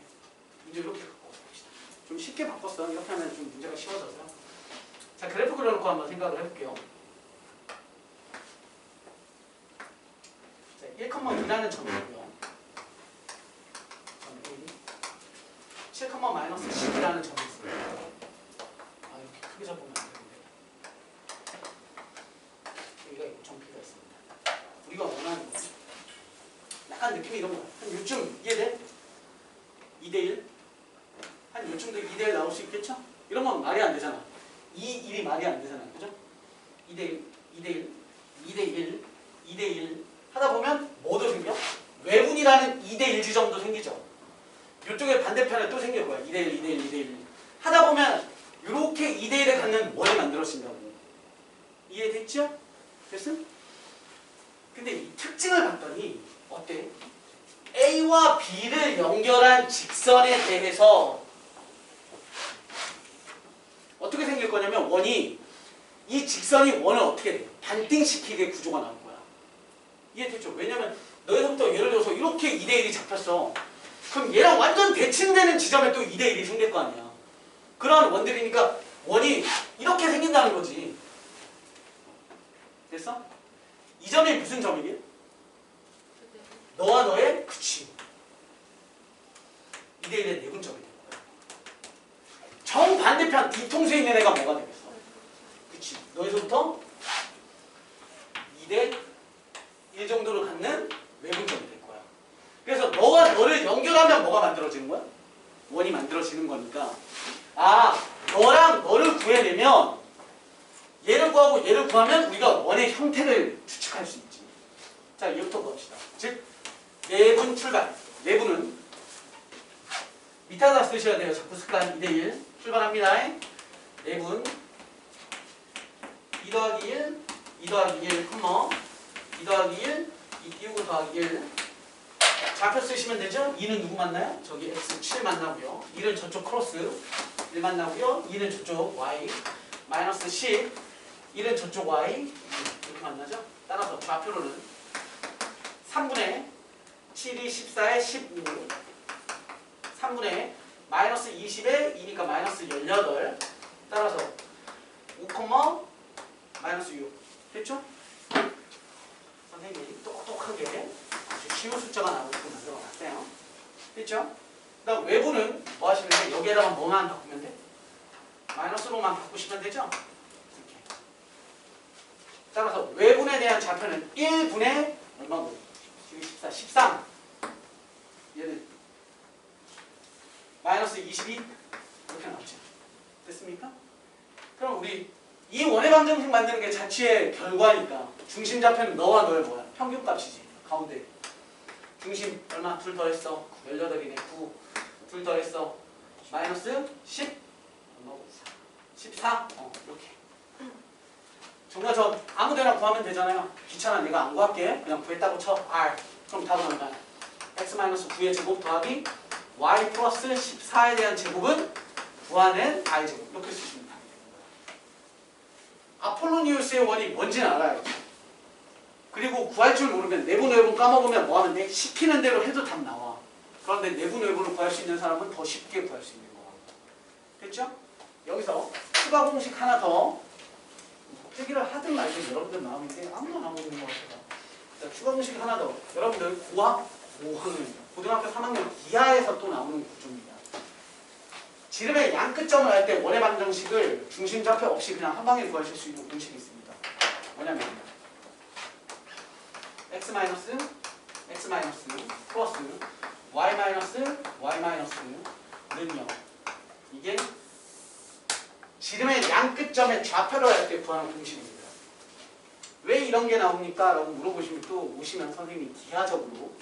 이제 이렇게 바꿔봅시다. 좀 쉽게 바꿨어요. 이렇게 하면 좀 문제가 쉬워져서요. 자, 그래프 그려놓고 한번 생각을 해볼게요. 자, 1,2라는 점이고요. 점 A 7, 마이너스 10이라는 점이 있습니다. 아, 이렇게 크게 잡으면 안 되는데. 여기가 5,P가 있습니다. 우리가 원하는 거지. 약간 느낌이 이런 거야. 한 요쯤 이해돼? 2대1? 한 요쯤도 2대1 나올 수 있겠죠? 이런 건 말이 안 되잖아. 2, 1이 말이 안 되잖아요. 그죠? 2대1, 2대1, 2대1, 2대1 하다 보면 뭐도 생겨? 외분이라는 2대1 지점도 생기죠. 이쪽에 반대편에 또 생길 거야. 2대1, 2대1, 2대1 하다 보면 이렇게 2대1에 갖는 원이 만들어진다고. 이해됐죠? 됐어? 근데 이 특징을 봤더니 어때? A와 B를 연결한 직선에 대해서 어떻게 생길 거냐면 원이 이 직선이 원을 어떻게 돼? 반띵시키게 구조가 나올 거야. 이해됐죠? 왜냐면 너희들부터 예를 들어서 이렇게 2대1이 잡혔어. 그럼 얘랑 완전 대칭되는 지점에 또 2대1이 생길 거 아니야. 그러한 원들이니까 원이 이렇게 생긴다는 거지. 됐어? 이 점이 무슨 점이게? 너와 너의 그치. 2대1의 내분점이 되는 거야. 정반대편 뒤통수에 있는 애가 뭐가 되겠어? 그치. 너에서부터 2대1 정도를 갖는 외분점이 될 거야. 그래서 너와 너를 연결하면 뭐가 만들어지는 거야? 원이 만들어지는 거니까 아, 너랑 너를 구해내면 얘를 구하고 얘를 구하면 우리가 원의 형태를 추측할 수 있지. 자, 이부터 봅시다. 즉 내분 출발. 내분은 밑에다 쓰셔야 돼요. 자꾸 습관 2대1 출발합니다. 내분 2 더하기 1 2 더하기 1 컴마 2 더하기 1 2 띄우고 더하기 1 좌표 쓰시면 되죠? 2는 누구 만나요? 저기 x 7 만나고요. 1은 저쪽 크로스 1 만나고요. 2는 저쪽 y 마이너스 10 1은 저쪽 y 이렇게 만나죠? 따라서 좌표로는 3분의 7이 14에 15 3분의 마이너스 20에 2니까 마이너스 18 따라서 5, 마이너스 6 됐죠? 선생님이 똑똑하게 아주 쉬운 숫자가 나오게끔 만들어놨어요. 됐죠? 그 다음 외부는 뭐 하시면 돼? 여기에다가 뭐만 바꾸면 돼? 마이너스로만 바꾸시면 되죠? 이렇게. 따라서 외분에 대한 좌표는 1분의 얼마고? 지금 14, 13. 얘는 마이너스 22 이렇게 나오죠. 됐습니까? 그럼 우리 이 원의 방정식 만드는 게 자취의 결과니까 중심 좌표는 너와 너의 뭐야? 평균값이지. 가운데 중심 얼마? 둘 더했어 18이네 9. 둘 더했어 마이너스 10 얼마고? 14. 이렇게. 정말 저 아무데나 구하면 되잖아요. 귀찮아 내가 안 구할게. 그냥 구했다고 쳐. R. 그럼 답은 얼마야? x-9의 제곱 더하기 y 플러스 14에 대한 제곱은 구하는 I 제곱. 이렇게 쓰시면 답이 되는 거야. 아폴로니우스의 원이 뭔지는 알아야죠. 그리고 구할 줄 모르면 내분 외분 까먹으면 뭐 하면 돼? 시키는 대로 해도 답 나와. 그런데 내분 외분을 구할 수 있는 사람은 더 쉽게 구할 수 있는 거야. 됐죠? 여기서 추가 공식 하나 더 필기를 하든 말든 여러분들 마음인데 아무나 나오고 있는 것 같아요. 자, 추가 공식 하나 더. 여러분들 고등학교 3학년 기하에서 또 나오는 구조입니다. 지름의 양 끝점을 할 때 원의 방정식을 중심 좌표 없이 그냥 한 방에 구하실 수 있는 공식이 있습니다. 뭐냐면 x 플러스 y는요. 이게 지름의 양 끝점의 좌표를 할 때 구하는 공식입니다. 왜 이런 게 나옵니까? 라고 물어보시면 또 오시면 선생님이 기하적으로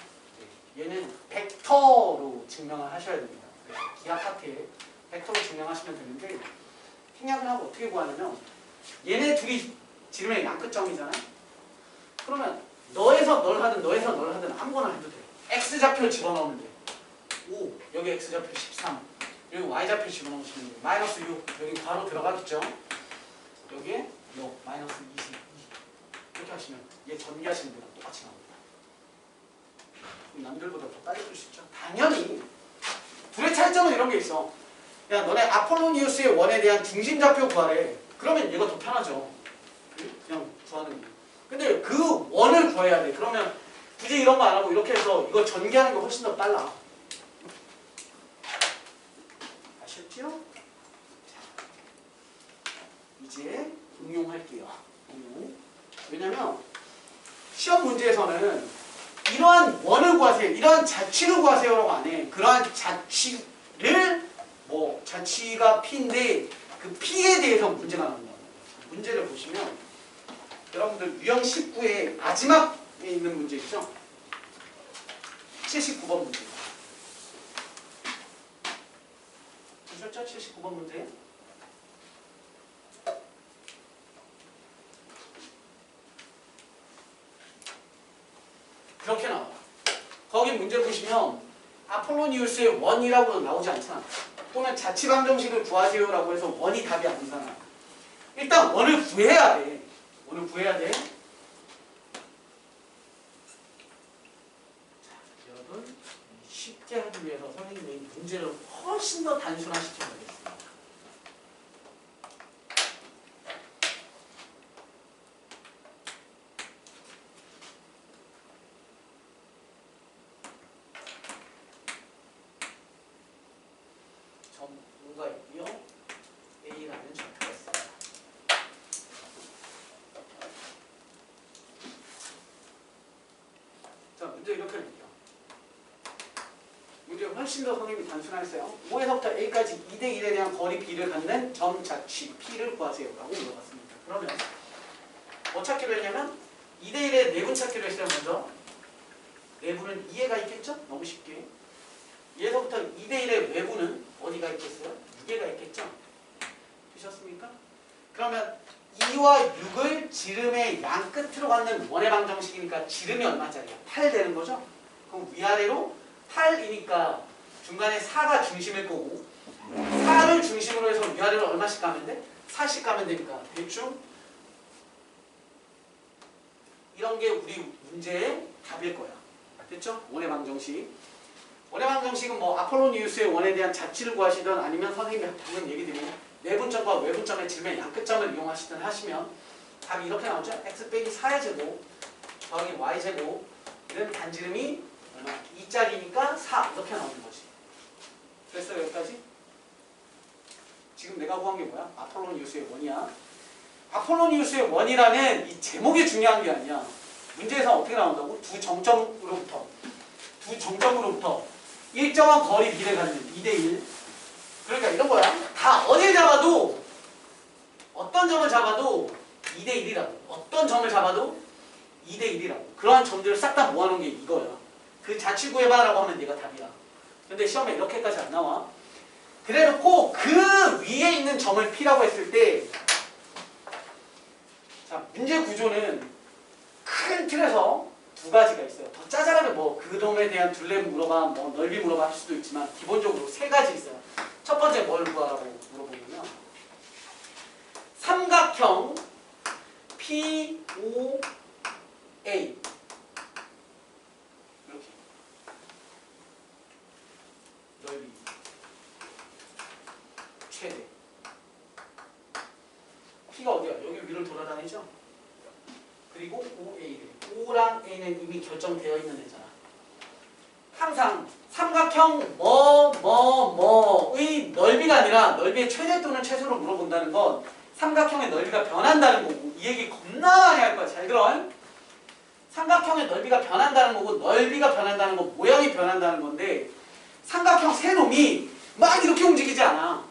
얘는 벡터로 증명을 하셔야 됩니다. 그래서 기하 파트에 벡터로 증명하시면 되는데 생략을 하고 어떻게 구하냐면 얘네 둘이 지름의 양 끝점이잖아요. 그러면 너에서 널 하든 너에서 널 하든 아무거나 해도 돼. x 좌표를 집어넣으면 돼. 5 여기 x 좌표 13 여기 y 좌표 집어넣으시면 돼. 마이너스 6 여기 바로 들어가겠죠. 여기에 마이너스 22 이렇게 하시면 얘 전개하시는 데랑 똑같이 나옵니다. 남들보다 더 빨리 쓸 수 있죠. 당연히 둘의 차이점은 이런 게 있어. 야 너네 아폴로니우스의 원에 대한 중심 좌표 구하래. 그러면 얘가 더 편하죠. 그냥 구하는 게. 근데 그 원을 구해야 돼. 그러면 굳이 이런 거 안 하고 이렇게 해서 이거 전개하는 게 훨씬 더 빨라. 아셨죠? 자, 이제 응용할게요. 왜냐면 시험 문제에서는 이러한 원을 구하세요. 이러한 자취를 구하세요라고 안 해. 그러한 자취를 자취가 P인데 그 P에 대해서 문제가 나오는 거예요. 문제를 보시면 여러분들 유형 19의 마지막에 있는 문제 있죠? 79번 문제. 보셨죠? 79번 문제. 그렇게 나와. 거기 문제 보시면 아폴로니우스의 원이라고 나오지 않잖아. 또는 자취방정식을 구하세요라고 해서 원이 답이 아니잖아. 일단 원을 구해야 돼. 원을 구해야 돼. 자, 여러분 쉽게 하기 위해서 선생님이 문제를 훨씬 더 단순화시키고 하겠습니다. 전문가 있고요. A라는 좌표가 있습니다. 자, 문제 이렇게 볼게요. 문제 훨씬 더 선생님이 단순화했어요. 5에서부터 A까지 2대1에 대한 거리 B를 갖는 점 자취 P를 구하세요 라고 물어봤습니다. 그러면 뭐 찾기로 했냐면 2대1의 내분 찾기로 했어요. 먼저 내분은 2개가 있겠죠? 너무 쉽게. 얘서부터 2대1의 외부는 어디가 있겠어요? 6개가 있겠죠? 되셨습니까? 그러면 2와 6을 지름의 양 끝으로 갖는 원의 방정식이니까 지름이 얼마짜리야? 8 되는 거죠? 그럼 위아래로 8이니까 중간에 4가 중심일 거고 4를 중심으로 해서 위아래로 얼마씩 가면 돼? 4씩 가면 되니까 대충 이런 게 우리 문제의 답일 거야. 됐죠? 원의 방정식. 원의 방정식은 뭐 아폴로니우스의 원에 대한 자취를 구하시든 아니면 선생님이 방금 얘기 드린 내분점과 외분점의 지름의 양 끝점을 이용하시든 하시면 답이 이렇게 나오죠. x 빼기 4의 제곱 더하기 y 제곱은 반지름이 얼마? 2짜리니까 4 이렇게 나오는 거지. 됐어요 여기까지? 지금 내가 구한 게 뭐야? 아폴로니우스의 원이야. 아폴로니우스의 원이라는 이 제목이 중요한 게 아니야. 문제에서 어떻게 나온다고? 두 정점으로부터 일정한 거리 비례 갖는 2대1. 그러니까 이런 거야. 다 어딜 잡아도 어떤 점을 잡아도 2대1이라고. 어떤 점을 잡아도 2대1이라고. 그러한 점들을 싹 다 모아놓은 게 이거야. 그 자취 구해봐라고 하면 얘가 답이야. 근데 시험에 이렇게까지 안 나와. 그래놓고 그 위에 있는 점을 P라고 했을 때, 자, 문제 구조는 큰 틀에서 두 가지가 있어요. 더 짜잘하게 뭐 그 놈에 대한 둘레 물어봐, 뭐 넓이 물어봐 할 수도 있지만 기본적으로 세 가지 있어요. 첫 번째 뭘 구하라고 물어보면요. 삼각형 POA 이렇게 넓이 최대 P가 어디야? 여기 위를 돌아다니죠? 그리고 OA래. O랑 A는 이미 결정되어 있는 애잖아. 항상 삼각형 뭐의 넓이가 아니라 넓이의 최대 또는 최소를 물어본다는 건 삼각형의 넓이가 변한다는 거고, 이 얘기 겁나 많이 할 거야. 잘 들어. 삼각형의 넓이가 변한다는 거고, 넓이가 변한다는 거, 모양이 변한다는 건데, 삼각형 세 놈이 막 이렇게 움직이지 않아.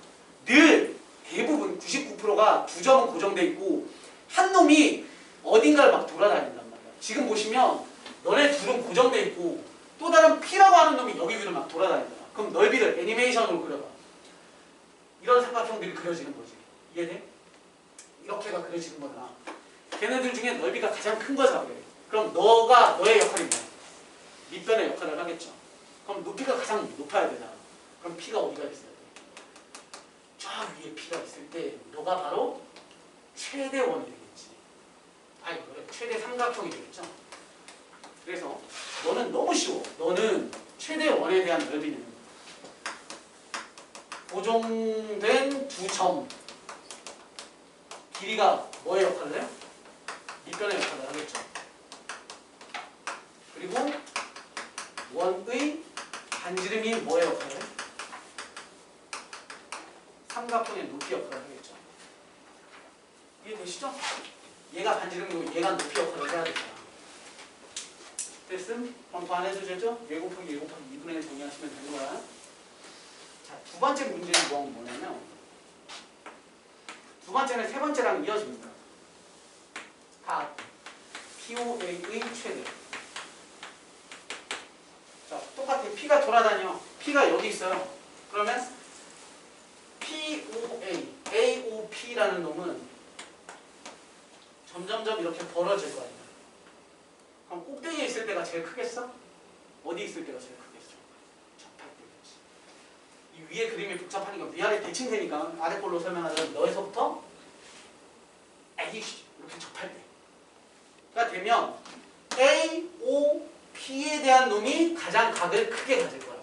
늘 대부분 99%가 두 점은 고정돼 있고 한 놈이 어딘가를 막 돌아다닌단 말이야. 지금 보시면 너네 둘은 고정돼 있고 또 다른 P라고 하는 놈이 여기 위를 막 돌아다니잖아. 그럼 넓이를 애니메이션으로 그려봐. 이런 삼각형들이 그려지는 거지. 이해돼? 이렇게가 그려지는 거잖아. 걔네들 중에 넓이가 가장 큰 거잖아. 그래. 그럼 너의 역할이 뭐야? 밑변의 역할을 하겠죠. 그럼 높이가 가장 높아야 되잖아. 그럼 P가 어디가 있어야 돼? 저 위에 P가 있을 때 너가 바로 최대원이 되겠지. 아니 그래, 최대 삼각형이 되겠죠. 그래서 너는 너무 쉬워. 너는 최대원에 대한 넓이는 고정된 두 점 길이가 뭐의 역할을 해요? 밑변의 역할을 하겠죠. 그리고 원의 반지름이 뭐의 역할을 해요? 삼각형의 높이 역할을 하겠죠. 이해되시죠? 얘가 반지름이고 얘가 높이 역할을 해야 되잖아. 됐음? 그럼 더 안 해도 되죠? 1 곱하기 1 곱하기 2분의 1 정리하시면 되는 거야. 자, 두 번째 문제는 뭐냐면 두 번째는 세 번째랑 이어집니다. 각 POA의 최대. 자, 똑같아. P가 돌아다녀. P가 여기 있어요. 그러면 POA, AOP라는 놈은 점점점 이렇게 벌어질 거 아니야. 그럼 꼭대기에 있을 때가 제일 크겠어? 어디 있을 때가 제일 크겠어? 접할 때겠지. 이 위에 그림이 복잡하니까 위아래 대칭되니까 아래 걸로 설명하자면 너에서부터 이렇게 접할 때가 되면 AOP에 대한 놈이 가장 각을 크게 가질 거야.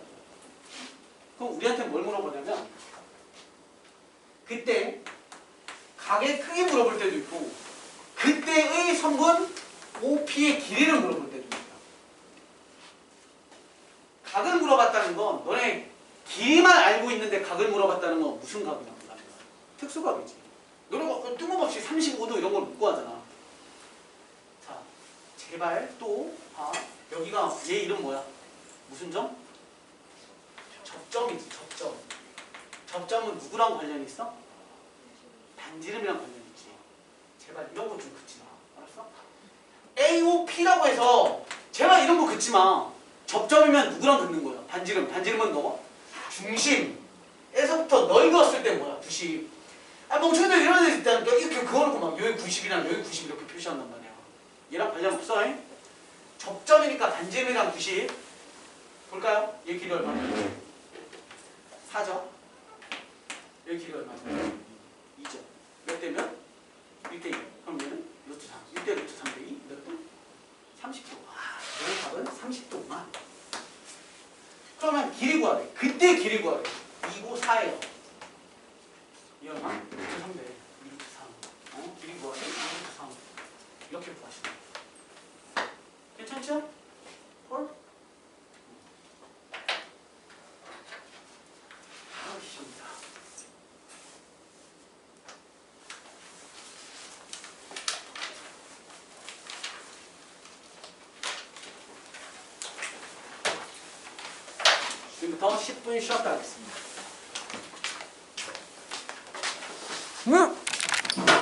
그럼 우리한테 뭘 물어보냐면 그때 각의 크기 물어볼 때도 있고 그때의 성분 OP의 길이를 물어볼 때도 있다. 각을 물어봤다는 건 너네 길이만 알고 있는데 각을 물어봤다는 건 무슨 각이냐? 특수각이지. 너네가 뜬금없이 35도 이런 걸 못 구하잖아. 자, 제발 또 봐. 여기가 얘 이름 뭐야? 무슨 점? 접점이지. 접점. 접점은 누구랑 관련이 있어? 반지름이랑 관련이 있지. 제발 이런 거 좀 긋지 마. 알았어? AOP라고 해서 제발 이런 거 긋지 마. 접점이면 누구랑 긋는 거야? 반지름. 반지름은 너 중심에서부터 넓었을 때 뭐야? 90. 아 멍청이들 이런 애 있다니까. 이렇게 그어놓고 막 여기 90이랑 여기 90 이렇게 표시한단 말이야. 얘랑 관련 없어. 잉? 접점이니까 반지름이랑 90. 볼까요? 얘 길이 얼마냐? 4점. 얘 길이 얼마냐? 2점. 몇 대면? 1대2. 그럼 얘는 루트 3. 1대 루트 3대2. 몇 도? 30도. 아, 얘의 답은 30도구만. 그러면 길이 구하래. 그때 길이 구하래. 2고 4예요. 이 얼마? 루트 3대 2 루트 3. 길이 구하래. 2 루트 3. 이렇게 구하시면 괜찮죠? 헐? 쉽습니다. 지금부터 10분 쉬었다 하겠습니다.